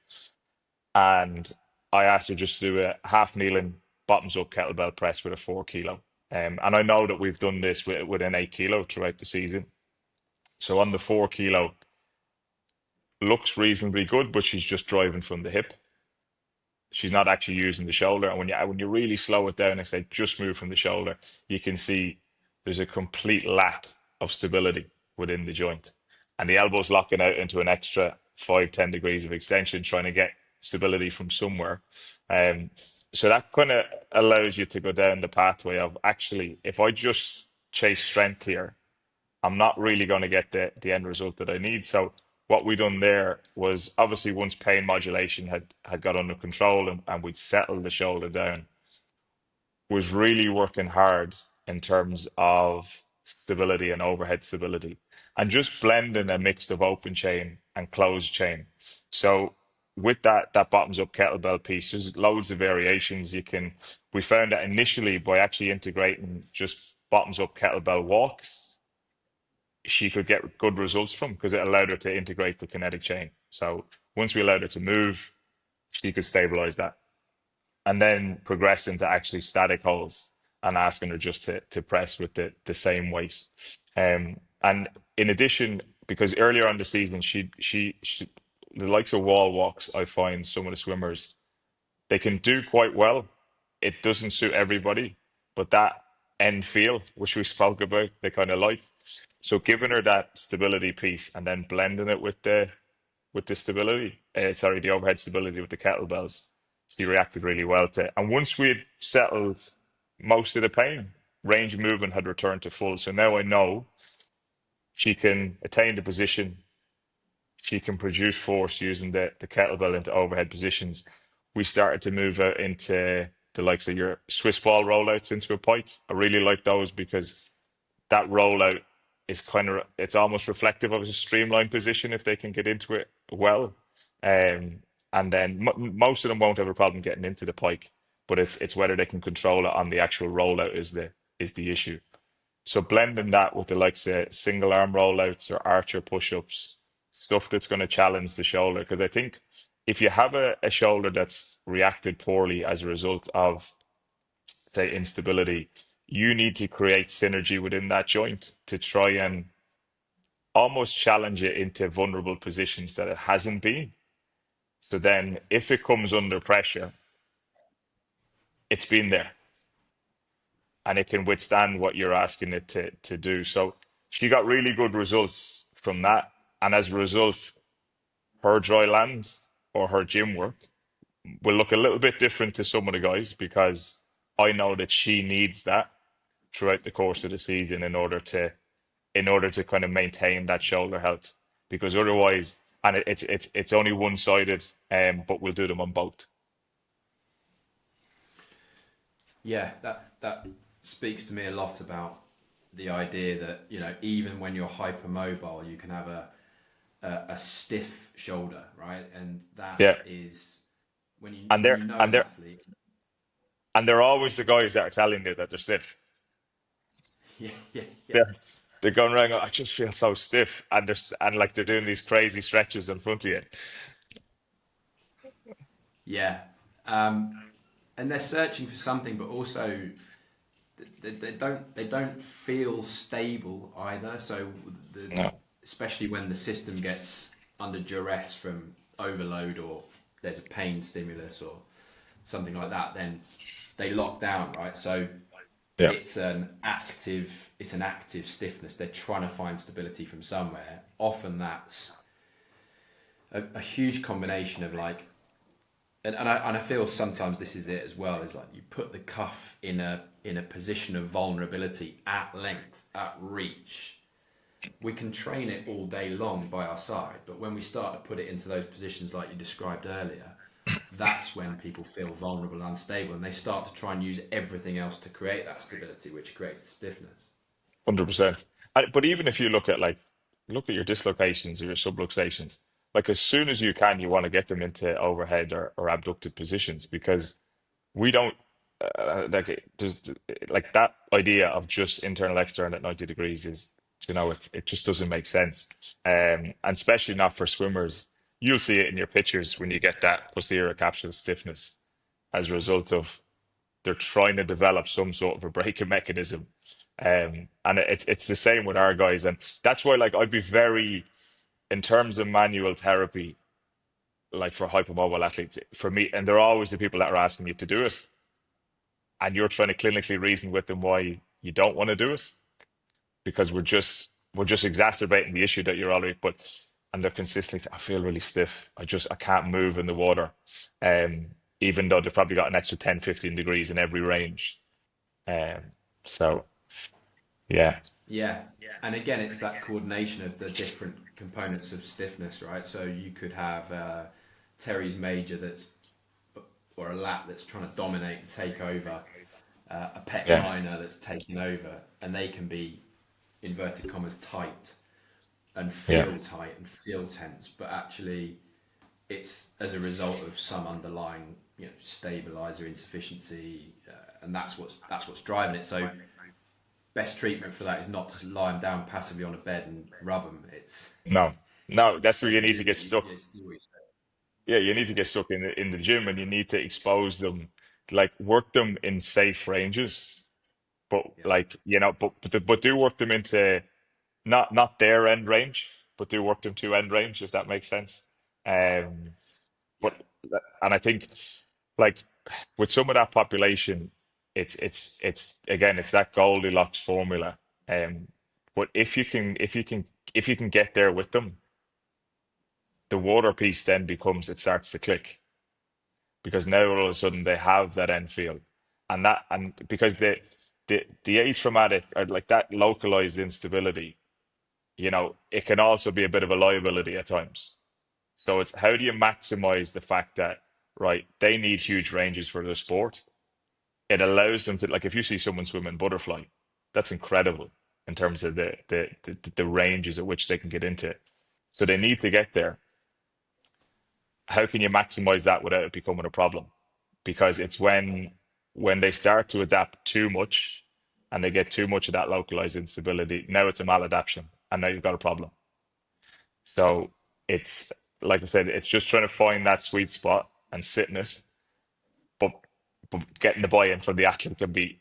and I asked her just to do a half kneeling bottoms up kettlebell press with a 4 kilo. And I know that we've done this with an 8 kilo throughout the season. So on the 4 kilo, looks reasonably good, but she's just driving from the hip. She's not actually using the shoulder. And when you really slow it down and say just move from the shoulder, you can see there's a complete lack of stability within the joint. And the elbow's locking out into an extra 5-10 degrees of extension, trying to get stability from somewhere. Um, so that kind of allows you to go down the pathway of, actually, if I just chase strength here, I'm not really going to get the end result that I need. So what we done there was, obviously, once pain modulation had got under control, and we'd settled the shoulder down, was really working hard in terms of stability and overhead stability, and just blending a mix of open chain and closed chain. So with that bottoms up kettlebell piece, there's loads of variations you can. We found that initially by actually integrating just bottoms up kettlebell walks, she could get good results from because it allowed her to integrate the kinetic chain. So once we allowed her to move, she could stabilize that and then progress into actually static holds and asking her just to press with the same weight. And in addition, because earlier on the season, she the likes of wall walks, I find some of the swimmers, they can do quite well. It doesn't suit everybody, but that end feel, which we spoke about, they kind of like. So giving her that stability piece and then blending it with the stability, sorry, the overhead stability with the kettlebells, she reacted really well to it. And once we had settled most of the pain, range of movement had returned to full. So now I know she can attain the position, she can produce force using the kettlebell into overhead positions. We started to move out into the likes of your Swiss ball rollouts into a pike. I really like those because that rollout is kind of, it's almost reflective of a streamlined position if they can get into it well. Um, and then most of them won't have a problem getting into the pike, but it's whether they can control it on the actual rollout is the issue. So blending that with the likes of single arm rollouts or archer push-ups, stuff that's going to challenge the shoulder. Because I think if you have a shoulder that's reacted poorly as a result of, say, instability, you need to create synergy within that joint to try and almost challenge it into vulnerable positions that it hasn't been. So then if it comes under pressure, it's been there and it can withstand what you're asking it to do. So she got really good results from that. And as a result, her dry land or her gym work will look a little bit different to some of the guys because I know that she needs that throughout the course of the season in order to kind of maintain that shoulder health. Because otherwise, and it's only one sided, but we'll do them on both. Yeah, that speaks to me a lot about the idea that, you know, even when you're hypermobile, you can have a stiff shoulder, right? And that Yeah, is and when they're you know and an they're athlete. and they're always the guys that are telling you that they're stiff. Yeah, yeah, yeah, They're going around, I just feel so stiff, and and like they're doing these crazy stretches in front of you. yeah. And they're searching for something, but also they don't feel stable either. So No, especially when the system gets under duress from overload or there's a pain stimulus or something like that, then they lock down, right? So yeah, it's an active stiffness. They're trying to find stability from somewhere. Often that's a huge combination of like, and I feel sometimes this is it as well, is like you put the cuff in a position of vulnerability at length, at reach. We can train it all day long by our side, but when we start to put it into those positions like you described earlier, that's when people feel vulnerable and unstable, and they start to try and use everything else to create that stability, which creates the stiffness. 100%. But even if you look at your dislocations or your subluxations, like as soon as you can, you want to get them into overhead or abducted positions because we don't there's like that idea of just internal external at 90 degrees is, you know, it just doesn't make sense, and especially not for swimmers. You'll see it in your pictures when you get that posterior capsule stiffness as a result of they're trying to develop some sort of a braking mechanism, and it's the same with our guys, and that's why like I'd be very, in terms of manual therapy, like for hypermobile athletes, for me, and they're always the people that are asking you to do it and you're trying to clinically reason with them why you don't want to do it because we're just exacerbating the issue that you're already, but and they're consistently, I feel really stiff, I can't move in the water, um even though they've probably got an extra 10, 15 degrees in every range, um so yeah, Yeah, and again, it's that coordination of the different components of stiffness, right? So you could have Terry's major that's or a lat that's trying to dominate and take over, a pec Yeah, minor that's taking over, and they can be inverted commas tight yeah, and feel tense, but actually it's as a result of some underlying, stabilizer insufficiency, and that's what's driving it. So best treatment for that is not to lie them down passively on a bed and rub them. It's no, no, that's where it's you to need do to what get you, stuck. yeah, it's to do what you say. Yeah, you need to get stuck in the gym, and you need to expose them, like work them in safe ranges, but Yeah, like but do work them into not their end range, but do work them to end range, if that makes sense. Um, yeah, but and I think like with some of that population, it's again it's that Goldilocks formula. Um, but if you can get there with them, the water piece then becomes it starts to click because now all of a sudden they have that end field, and because the atraumatic or like that localized instability, it can also be a bit of a liability at times. So it's how do you maximize the fact that right they need huge ranges for their sport. It allows them to like if you see someone swimming butterfly, that's incredible in terms of the ranges at which they can get into. So they need to get there. How can you maximize that without it becoming a problem? Because it's when they start to adapt too much and they get too much of that localized instability, now it's a maladaptation and now you've got a problem. So it's like I said, it's just trying to find that sweet spot and sit in it, but getting the buy-in from the athlete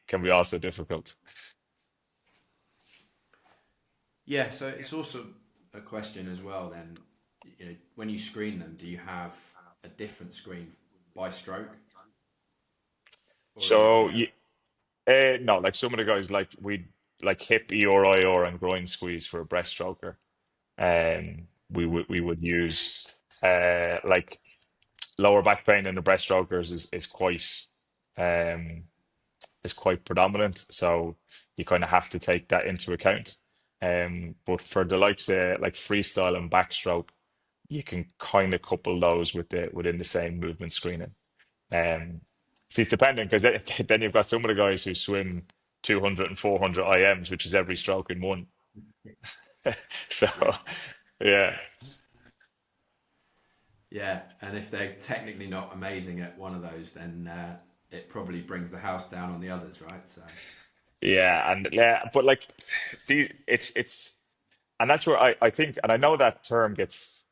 can be also difficult. yeah. So it's also a question as well. Then, when you screen them, do you have a different screen by stroke, or is it So generic? no, like some of the guys like we like hip EOR and groin squeeze for a breaststroker. We would use like lower back pain in the breaststrokers um is quite predominant, so you kind of have to take that into account. But for the likes of like freestyle and backstroke, you can kind of couple those within the same movement screening. See, it's depending because then you've got some of the guys who swim 200 and 400 IMs, which is every stroke in one. So, Yeah, yeah, yeah. And if they're technically not amazing at one of those, then it probably brings the house down on the others, right? So yeah, and yeah, but like it's and that's where I think, and I know that term gets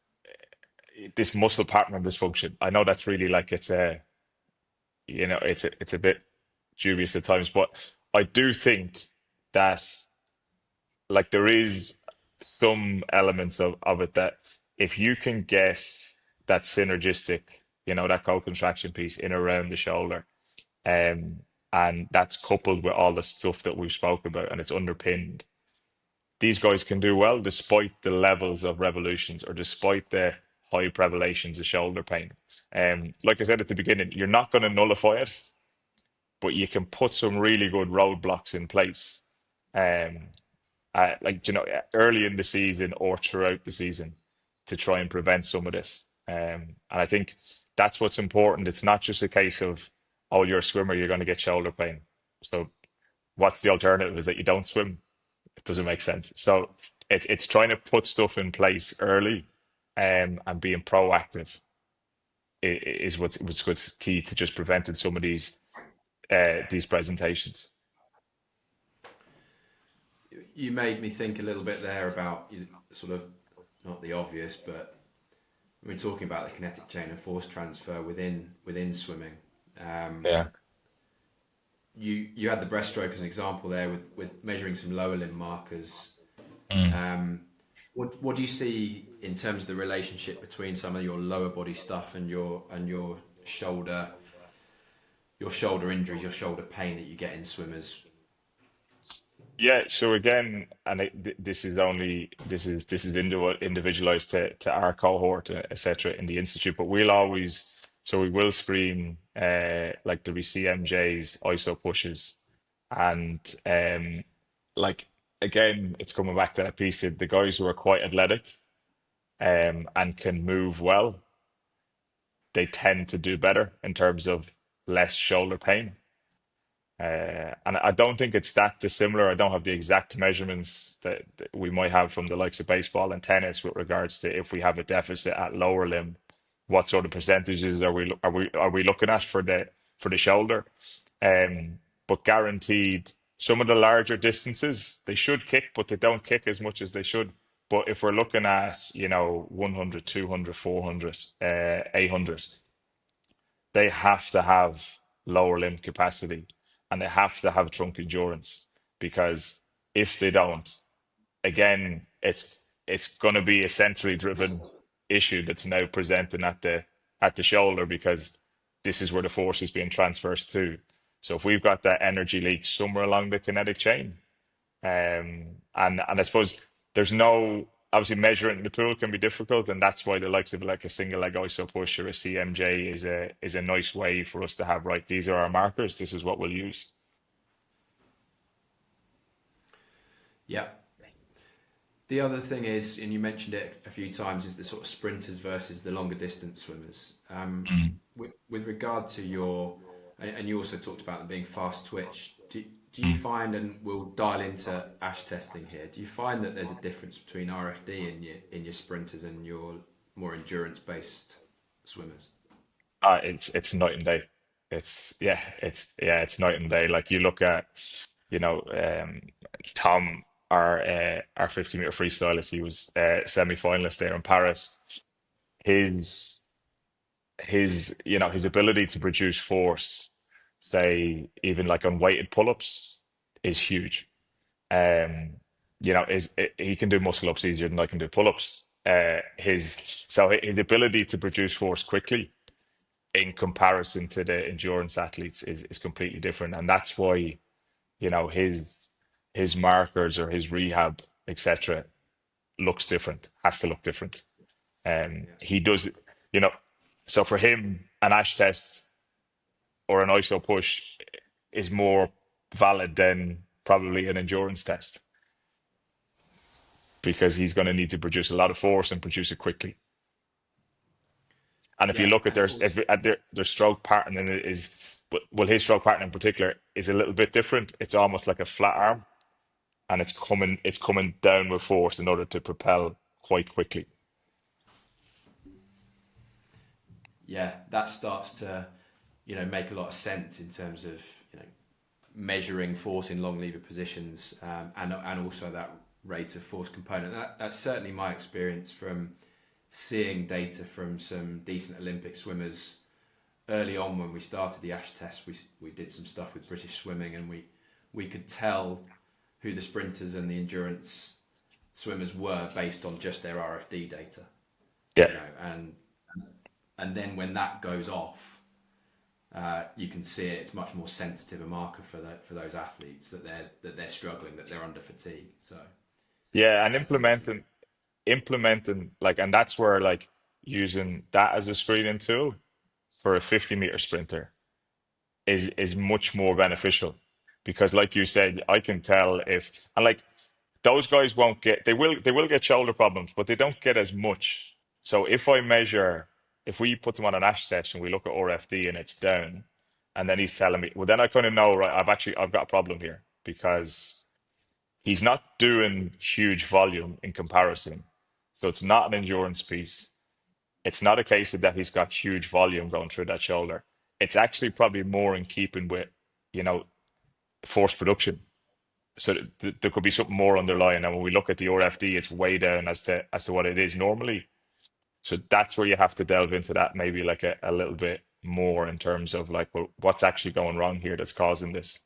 this muscle partner dysfunction. I know that's really like it's a bit dubious at times, but I do think that like there is some elements of it that if you can get that synergistic, that co-contraction piece in around the shoulder, um, and that's coupled with all the stuff that we've spoken about, and it's underpinned. These guys can do well despite the levels of revolutions or despite the high prevalations of shoulder pain. Like I said at the beginning, you're not going to nullify it, but you can put some really good roadblocks in place. Um, like early in the season or throughout the season to try and prevent some of this. And I think that's what's important. It's not just a case of, oh, you're a swimmer, you're going to get shoulder pain. So what's the alternative? Is that you don't swim? It doesn't make sense. So it's trying to put stuff in place early, and being proactive is what's key to just preventing some of these presentations. you made me think a little bit there about sort of not the obvious, but we're talking about the kinetic chain of force transfer within swimming. Um, Yeah. you had the breaststroke as an example there with measuring some lower limb markers. Mm. Um, what do you see in terms of the relationship between some of your lower body stuff and your shoulder your shoulder injuries, your shoulder pain that you get in swimmers? Yeah, so again, and this is individualized to our cohort, etc. in the institute, but we will screen like the CMJs, ISO pushes, and like again, it's coming back to that piece of the guys who are quite athletic and can move well, they tend to do better in terms of less shoulder pain. And I don't think it's that dissimilar. I don't have the exact measurements that we might have from the likes of baseball and tennis with regards to if we have a deficit at lower limb, what sort of percentages are we looking at for the shoulder? But guaranteed, some of the larger distances they should kick, but they don't kick as much as they should. But if we're looking at 100, 200, 400, 800, they have to have lower limb capacity and they have to have trunk endurance, because if they don't, again, it's going to be a centrally driven issue that's now presenting at the shoulder, because this is where the force is being transferred to. So if we've got that energy leak somewhere along the kinetic chain, and I suppose there's no, obviously measuring in the pool can be difficult, and that's why the likes of like a single leg iso push or a CMJ is a nice way for us to have, right, these are our markers, this is what we'll use. Yeah. The other thing is, and you mentioned it a few times, is the sort of sprinters versus the longer distance swimmers. With regard to and you also talked about them being fast twitch. Do you find, and we'll dial into ASH testing here, do you find that there's a difference between RFD in your sprinters and your more endurance based swimmers? It's night and day. It's night and day. Like you look at, Tom, our 50-meter freestylist, he was semi-finalist there in Paris. His his ability to produce force, say even like on weighted pull-ups, is huge. Um, he can do muscle ups easier than I can do pull-ups. His ability to produce force quickly in comparison to the endurance athletes is completely different, and that's why his markers or his rehab, etc., looks different, has to look different. Yeah. He does, you know. So for him, an ASH test or an ISO push is more valid than probably an endurance test, because he's going to need to produce a lot of force and produce it quickly. And if you Yeah. look at And their it also, if at their stroke pattern, and it is, well, his stroke pattern in particular is a little bit different. It's almost like a flat arm, and it's coming down with force in order to propel quite quickly. yeah, that starts to, make a lot of sense in terms of, measuring force in long lever positions, and also that rate of force component. That's certainly my experience from seeing data from some decent Olympic swimmers early on. When we started the ASH test, we did some stuff with British swimming, and we could tell who the sprinters and the endurance swimmers were based on just their RFD data, Yeah, and then when that goes off, you can see it's much more sensitive a marker for those athletes that they're struggling, that they're under fatigue. So yeah, and that's interesting. implementing like, and that's where like using that as a screening tool for a 50-meter sprinter is much more beneficial, because like you said, I can tell if, and like, those guys won't get, they will get shoulder problems, but they don't get as much. So if we put them on an ASH test and we look at RFD and it's down, and then he's telling me, well, then I kind of know, right, I've got a problem here, because he's not doing huge volume in comparison. So it's not an endurance piece. It's not a case of that he's got huge volume going through that shoulder. It's actually probably more in keeping with, you know, force production. So there could be something more underlying. And when we look at the RFD, it's way down as to what it is normally. So that's where you have to delve into that, maybe like a little bit more, in terms of like, well, what's actually going wrong here that's causing this?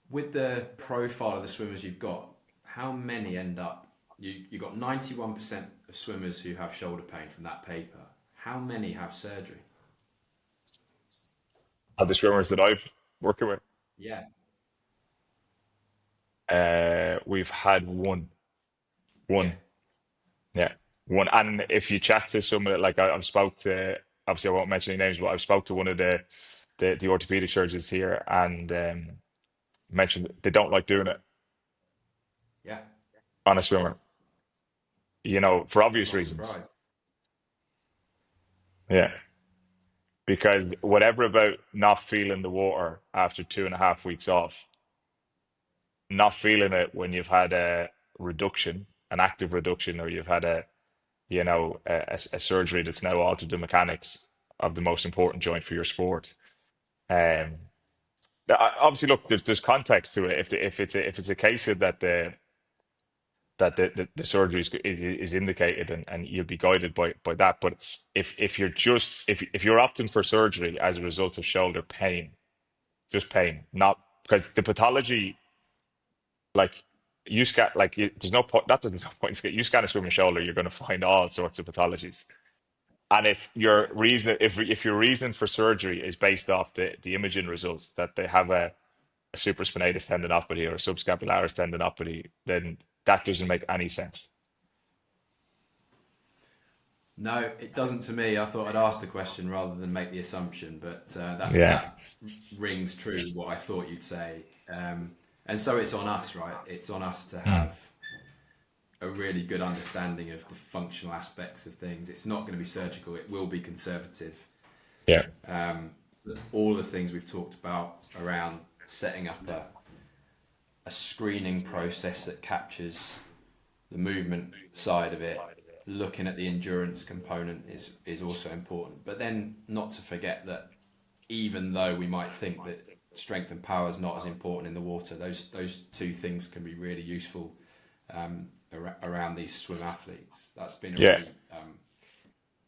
With the profile of the swimmers you've got, how many end up? You got 91% of swimmers who have shoulder pain from that paper. How many have surgery? Of the swimmers that I've working with, Yeah, we've had one. yeah, One. Yeah, one. And if you chat to some of like, I've spoke to, obviously I won't mention any names, but I've spoke to one of the orthopedic surgeons here, and mentioned they don't like doing it yeah. on a swimmer, for I'm obvious not reasons. surprised. Yeah. because whatever about not feeling the water after 2.5 weeks off, not feeling it when you've had a reduction, an active reduction, or you've had a surgery that's now altered the mechanics of the most important joint for your sport. Um, Obviously, look, there's context to it. If it's a case of that the surgery is indicated, and you'll be guided by that. But if you're opting for surgery as a result of shoulder pain, just pain, not because the pathology, like you scan, there's no point, that doesn't no point in you scan a swimming shoulder, you're going to find all sorts of pathologies. And if your reason for surgery is based off the imaging results that they have a supraspinatus tendinopathy or a subscapularis tendinopathy, then that doesn't make any sense. No, it doesn't to me. I thought I'd ask the question rather than make the assumption, but Yeah, that rings true what I thought you'd say. And so it's on us, right? It's on us to mm. have a really good understanding of the functional aspects of things. It's not going to be surgical. It will be conservative. Yeah, All the things we've talked about around setting up a screening process that captures the movement side of it, looking at the endurance component is also important. But then not to forget that even though we might think that strength and power is not as important in the water, those two things can be really useful around these swim athletes. That's been a yeah,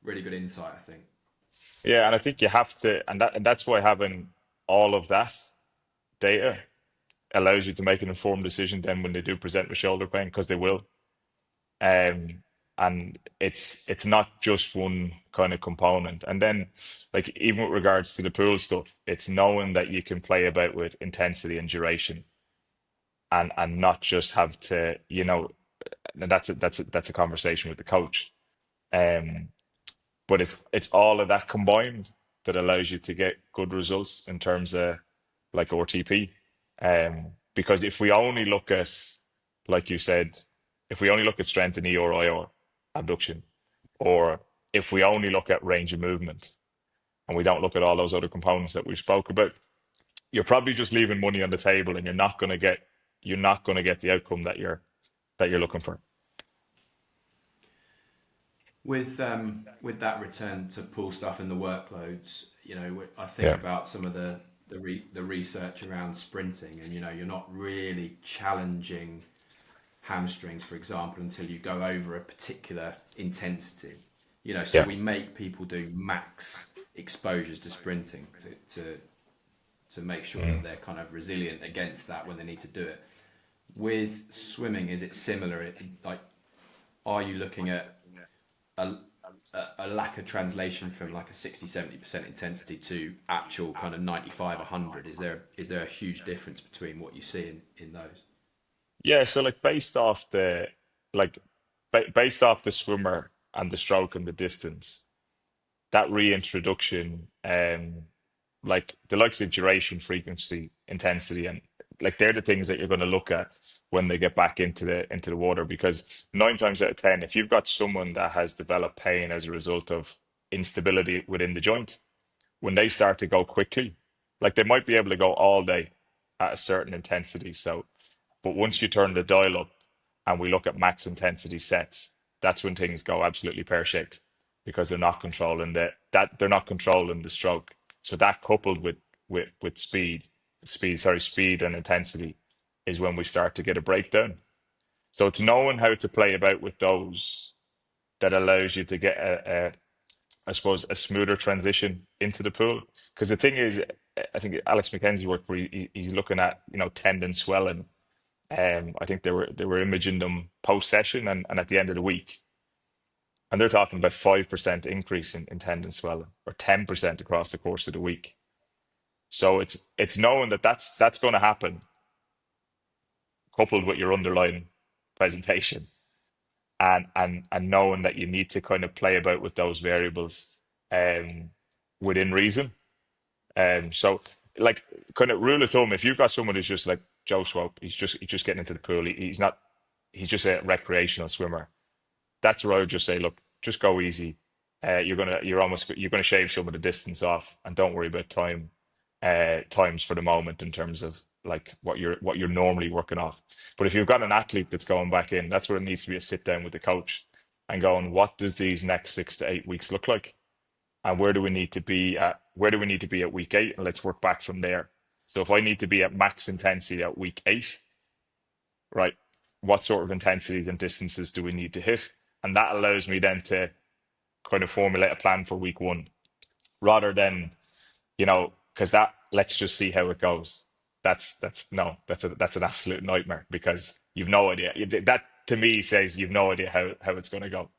really good insight, I think. yeah. And I think you have to, and that's why having all of that data allows you to make an informed decision then when they do present with shoulder pain, because they will. Um, and it's not just one kind of component. And then, like even with regards to the pool stuff, it's knowing that you can play about with intensity and duration, and not just have to, and that's a conversation with the coach. Um, but it's all of that combined that allows you to get good results in terms of like RTP. Because if we only look at, like you said, if we only look at strength in ER abduction, or if we only look at range of movement, and we don't look at all those other components that we spoke about, you're probably just leaving money on the table, and you're not going to get the outcome that you're looking for. With that return to pool stuff and the workloads, I think Yeah, about some of the research around sprinting, and you're not really challenging hamstrings, for example, until you go over a particular intensity. So yeah, we make people do max exposures to sprinting to make sure that mm. they're kind of resilient against that when they need to do it. With swimming, is it similar? Like, are you looking at a, a lack of translation from like a 60-70% intensity to actual kind of 95-100? Is there a huge difference between what you see in those? Yeah. So like like based off the swimmer and the stroke and the distance, that reintroduction, like the likes of duration, frequency, intensity, and like they're the things that you're going to look at when they get back into the water. Because 9 times out of ten, if you've got someone that has developed pain as a result of instability within the joint, when they start to go quickly, like they might be able to go all day at a certain intensity. So, but once you turn the dial up and we look at max intensity sets, that's when things go absolutely pear-shaped, because they're not controlling the stroke. So that coupled with speed and intensity is when we start to get a breakdown. So it's knowing how to play about with those that allows you to get I suppose, a smoother transition into the pool. Because the thing is, I think Alex McKenzie work where he's looking at tendon swelling. I think they were imaging them post session and at the end of the week, and they're talking about 5% increase in tendon swelling, or 10% across the course of the week. So it's knowing that that's going to happen, coupled with your underlying presentation, and knowing that you need to kind of play about with those variables um, within reason. So like kind of rule of thumb, if you've got someone who's just like Joe Swope, he's just getting into the pool. He's just a recreational swimmer. That's where I would just say, look, just go easy. you're gonna shave some of the distance off, and don't worry about times for the moment in terms of like what you're normally working off. But if you've got an athlete that's going back in, that's where it needs to be a sit down with the coach and going, what does these next 6 to 8 weeks look like? And where do we need to be at week 8? And let's work back from there. So if I need to be at max intensity at week 8, right, what sort of intensities and distances do we need to hit? And that allows me then to kind of formulate a plan for week 1 rather than, because that let's just see how it goes. That's no, that's an absolute nightmare because you've no idea. That to me says you've no idea how it's going to go.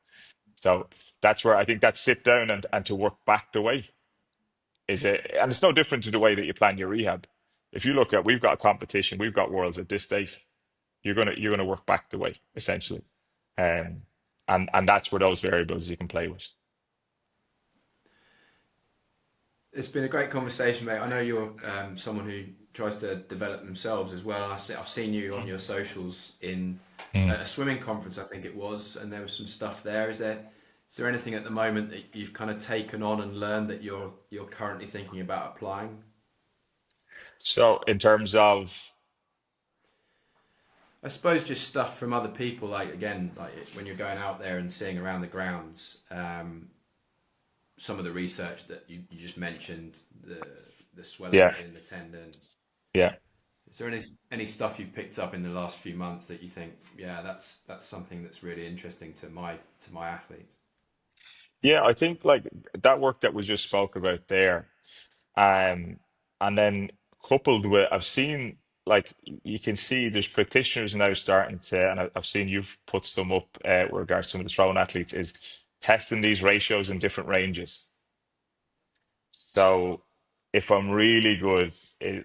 So that's where I think that sit down and to work back the way and it's no different to the way that you plan your rehab. If you look at, we've got a competition, we've got worlds at this date, you're gonna work back the way essentially, um, and that's where those variables you can play with. It's been a great conversation, mate. I know you're someone who tries to develop themselves as well. I've seen you on your socials in Mm. a swimming conference, I think it was, and there was some stuff there. Is there anything at the moment that you've kind of taken on and learned that you're currently thinking about applying? So in terms of, I suppose just stuff from other people, like again, like when you're going out there and seeing around the grounds, some of the research that you just mentioned, the swelling yeah, within the tendon. yeah. Is there any stuff you've picked up in the last few months that you think, yeah, that's something that's really interesting to my athletes? Yeah, I think like that work that we just spoke about there, um, and then coupled with, I've seen like you can see there's practitioners now starting to, and I've seen you've put some up with regards to some of the thrown athletes, is testing these ratios in different ranges. So if I'm really good,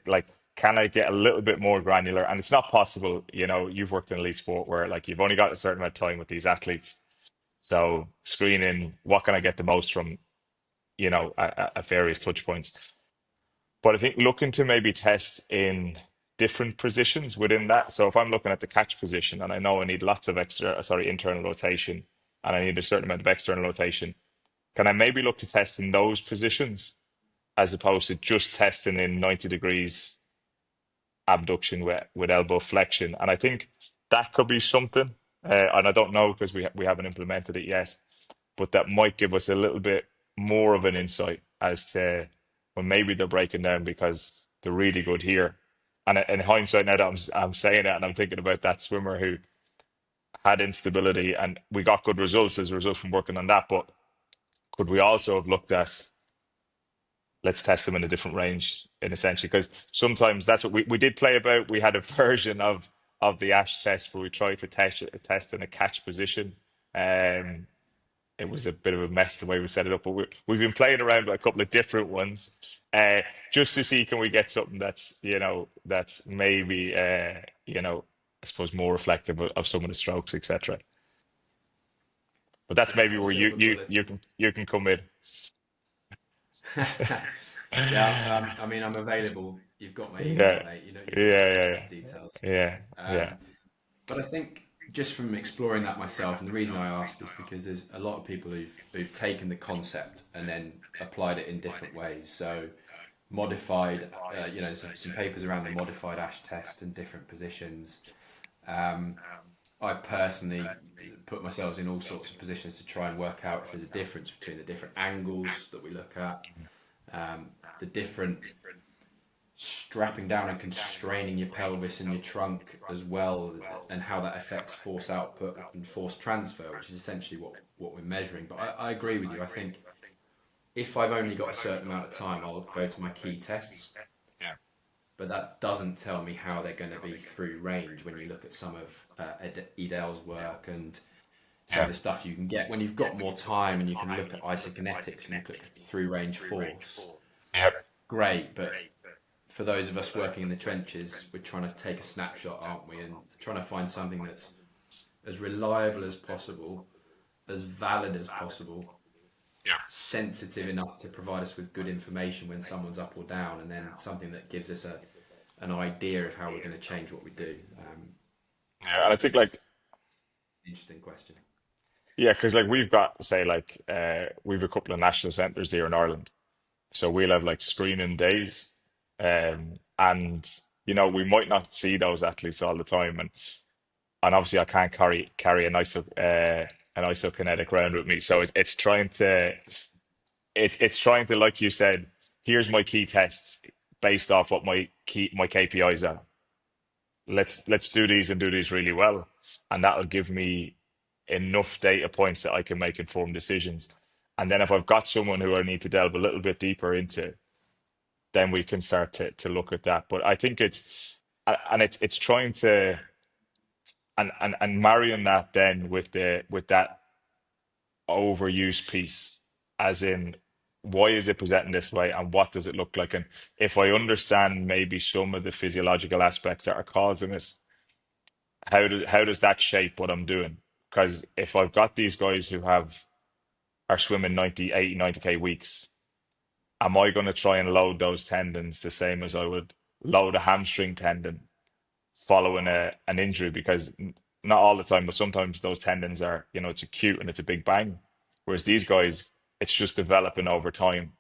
like, can I get a little bit more granular? And it's not possible, you've worked in elite sport where like you've only got a certain amount of time with these athletes. So screening, what can I get the most from, at various touch points. But I think looking to maybe test in different positions within that. So if I'm looking at the catch position and I know I need lots of internal rotation and I need a certain amount of external rotation, can I maybe look to test in those positions as opposed to just testing in 90 degrees abduction with elbow flexion? And I think that could be something. And I don't know because we haven't implemented it yet, but that might give us a little bit more of an insight as to when maybe they're breaking down because they're really good here. And in hindsight, now that I'm saying that and I'm thinking about that swimmer who had instability and we got good results as a result from working on that, but could we also have looked at, let's test them in a different range in essentially, because sometimes that's what we did play about. We had a version of the Ash test where we tried to test in a catch position. Um, it was a bit of a mess the way we set it up, but we've been playing around with a couple of different ones, just to see can we get something that's maybe I suppose more reflective of some of the strokes, etc. But that's Yeah, it's maybe a where silver bullet, isn't you can come in. it? Yeah, I mean, I'm available. You've got my email, Yeah, mate. You've got my yeah, contact details. yeah, yeah, But I think just from exploring that myself, and the reason I ask is because there's a lot of people who've taken the concept and then applied it in different ways. So modified, some papers around the modified Ash test and different positions. Um, I personally put myself in all sorts of positions to try and work out if there's a difference between the different angles that we look at, the different strapping down and constraining your pelvis and your trunk as well, and how that affects force output and force transfer, which is essentially what we're measuring. But I agree with you. I think if I've only got a certain amount of time, I'll go to my key tests, yeah, but that doesn't tell me how they're going to be through range when you look at some of Edel's work and some of yeah, the stuff you can get when you've got more time and you can look at isokinetics and you look at through range force. yeah, Great, but for those of us working in the trenches, we're trying to take a snapshot, aren't we? And trying to find something that's as reliable as possible, as valid as possible, yeah. sensitive enough to provide us with good information when someone's up or down, and then something that gives us an idea of how we're going to change what we do. Yeah, and I think like It's an interesting question. Yeah, because like we've got say like we've a couple of national centres here in Ireland, so we'll have like screening days, and we might not see those athletes all the time, and obviously I can't carry an isokinetic round with me, so it's trying to, like you said, here's my key tests based off what my KPIs are. Let's do these and do these really well, and that'll give me enough data points that I can make informed decisions. And then if I've got someone who I need to delve a little bit deeper into, then we can start to look at that. But I think it's trying to and marrying that then with that overuse piece, as in why is it presenting this way and what does it look like? And if I understand maybe some of the physiological aspects that are causing it, how does that shape what I'm doing? Because if I've got these guys who are swimming 90, 80, 90K weeks, am I going to try and load those tendons the same as I would load a hamstring tendon following an injury? Because not all the time, but sometimes those tendons are, it's acute and it's a big bang. Whereas these guys, it's just developing over time.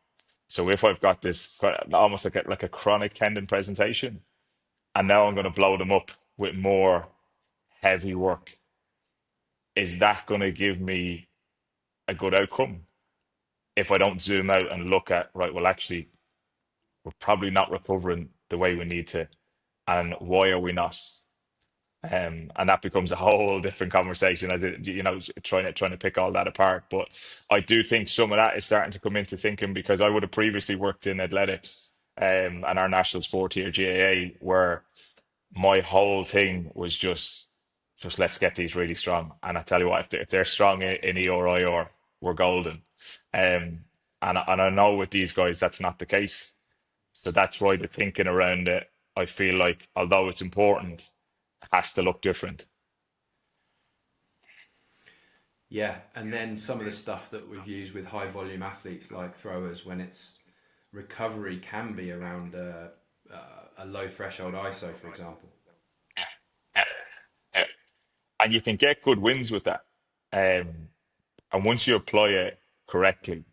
So if I've got this almost like a chronic tendon presentation, and now I'm going to blow them up with more heavy work, is that going to give me a good outcome? If I don't zoom out and look at, right, well, actually, we're probably not recovering the way we need to. And why are we not? And that becomes a whole different conversation. I did, trying to pick all that apart. But I do think some of that is starting to come into thinking, because I would have previously worked in athletics, and our national sport here, GAA, where my whole thing was just let's get these really strong. And I tell you what, if they're strong in E or I or, we're golden. And I know with these guys that's not the case. So that's why the thinking around it, I feel like, although it's important, it has to look different. Yeah, and then some of the stuff that we've used with high volume athletes like throwers, when it's recovery can be around a low threshold ISO, for example. Yeah. Yeah. And you can get good wins with that. And once you apply it correctly,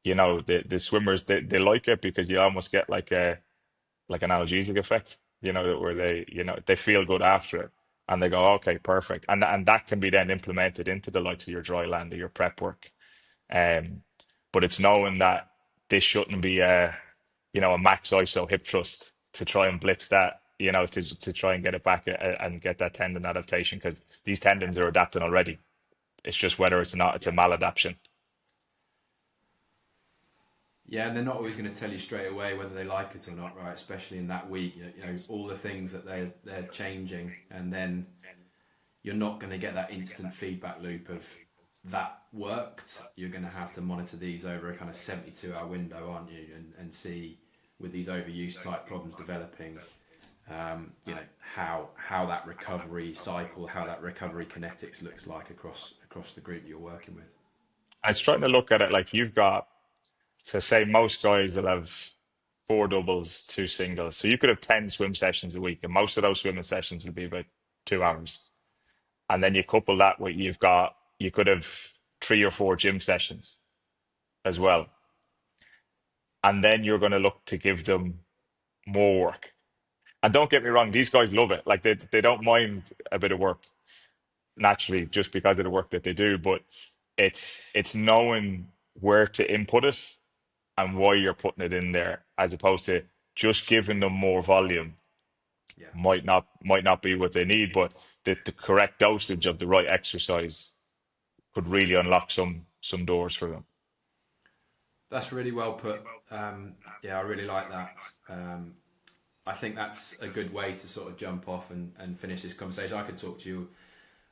the swimmers, they like it, because you almost get like an analgesic effect, where they feel good after it, and they go, okay, perfect. And that can be then implemented into the likes of your dry land or your prep work. Um, but it's knowing that this shouldn't be a max ISO hip thrust to try and blitz that, to try and get it back and get that tendon adaptation, because these tendons are adapting already. It's just whether it's a Yeah. maladaptation. Yeah, and they're not always going to tell you straight away whether they like it or not, right? Especially in that week, all the things that they're changing, and then you're not going to get that instant feedback loop of that worked. You're going to have to monitor these over a kind of 72-hour window, aren't you? And see, with these overuse type problems developing, how that recovery cycle, how that recovery kinetics looks like across the group you're working with. I was trying to look at it like you've got, so say most guys will have four doubles, two singles. So you could have 10 swim sessions a week, and most of those swimming sessions would be about 2 hours. And then you couple that with, you could have 3 or 4 gym sessions as well. And then you're going to look to give them more work. And don't get me wrong, these guys love it. Like they don't mind a bit of work naturally, just because of the work that they do. But it's knowing where to input it and why you're putting it in there, as opposed to just giving them more volume. Yeah. Might not be what they need, but the correct dosage of the right exercise could really unlock some doors for them. That's really well put. Yeah, I really like that. I think that's a good way to sort of jump off and finish this conversation. I could talk to you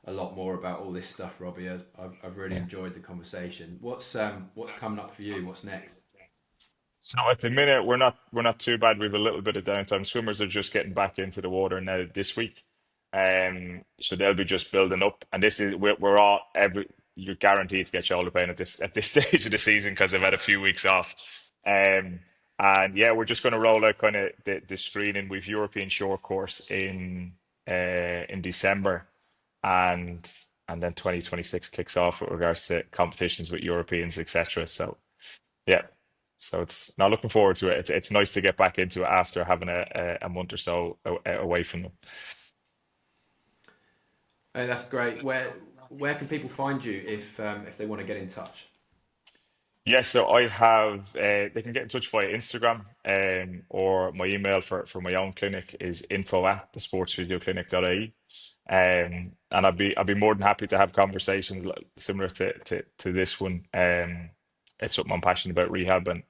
a lot more about all this stuff, Robbie. I've really Yeah. enjoyed the conversation. What's coming up for you? What's next? So at the minute we're not too bad. We've a little bit of downtime. Swimmers are just getting back into the water now this week. So they'll be just building up, and this is we're all every you're guaranteed to get shoulder pain at this stage of the season, because they've had a few weeks off. Um, and yeah, we're just going to roll out kind of the screening with European short course in December, and and then 2026 kicks off with regards to competitions with Europeans, etc. So yeah, so it's now looking forward to it. It's nice to get back into it after having a month or so away from them. Hey, that's great. Where can people find you if they want to get in touch? Yeah, so I have they can get in touch via Instagram, or my email for my own clinic is info@thesportsphysioclinic.ie. And I'd be more than happy to have conversations similar to this one. It's something I'm passionate about, rehab, and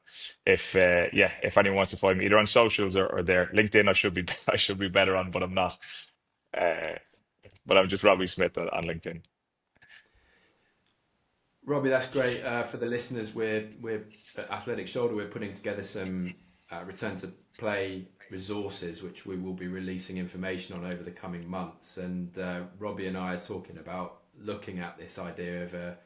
if anyone wants to find me either on socials or there, LinkedIn, I should be I should be better on, but I'm not. Uh, but I'm just Robbie Smyth on LinkedIn. Robbie, that's great. For the listeners, we're at Athletic Shoulder. We're putting together some return to play resources, which we will be releasing information on over the coming months. And Robbie and I are talking about looking at this idea of a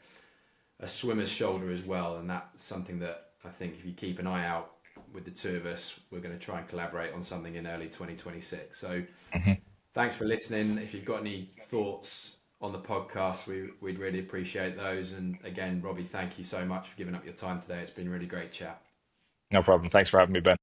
swimmer's shoulder as well. And that's something that I think if you keep an eye out with the two of us, we're going to try and collaborate on something in early 2026. So Mhm. thanks for listening. If you've got any thoughts on the podcast, we'd really appreciate those. And again, Robbie, thank you so much for giving up your time today. It's been a really great chat. No problem. Thanks for having me, Ben.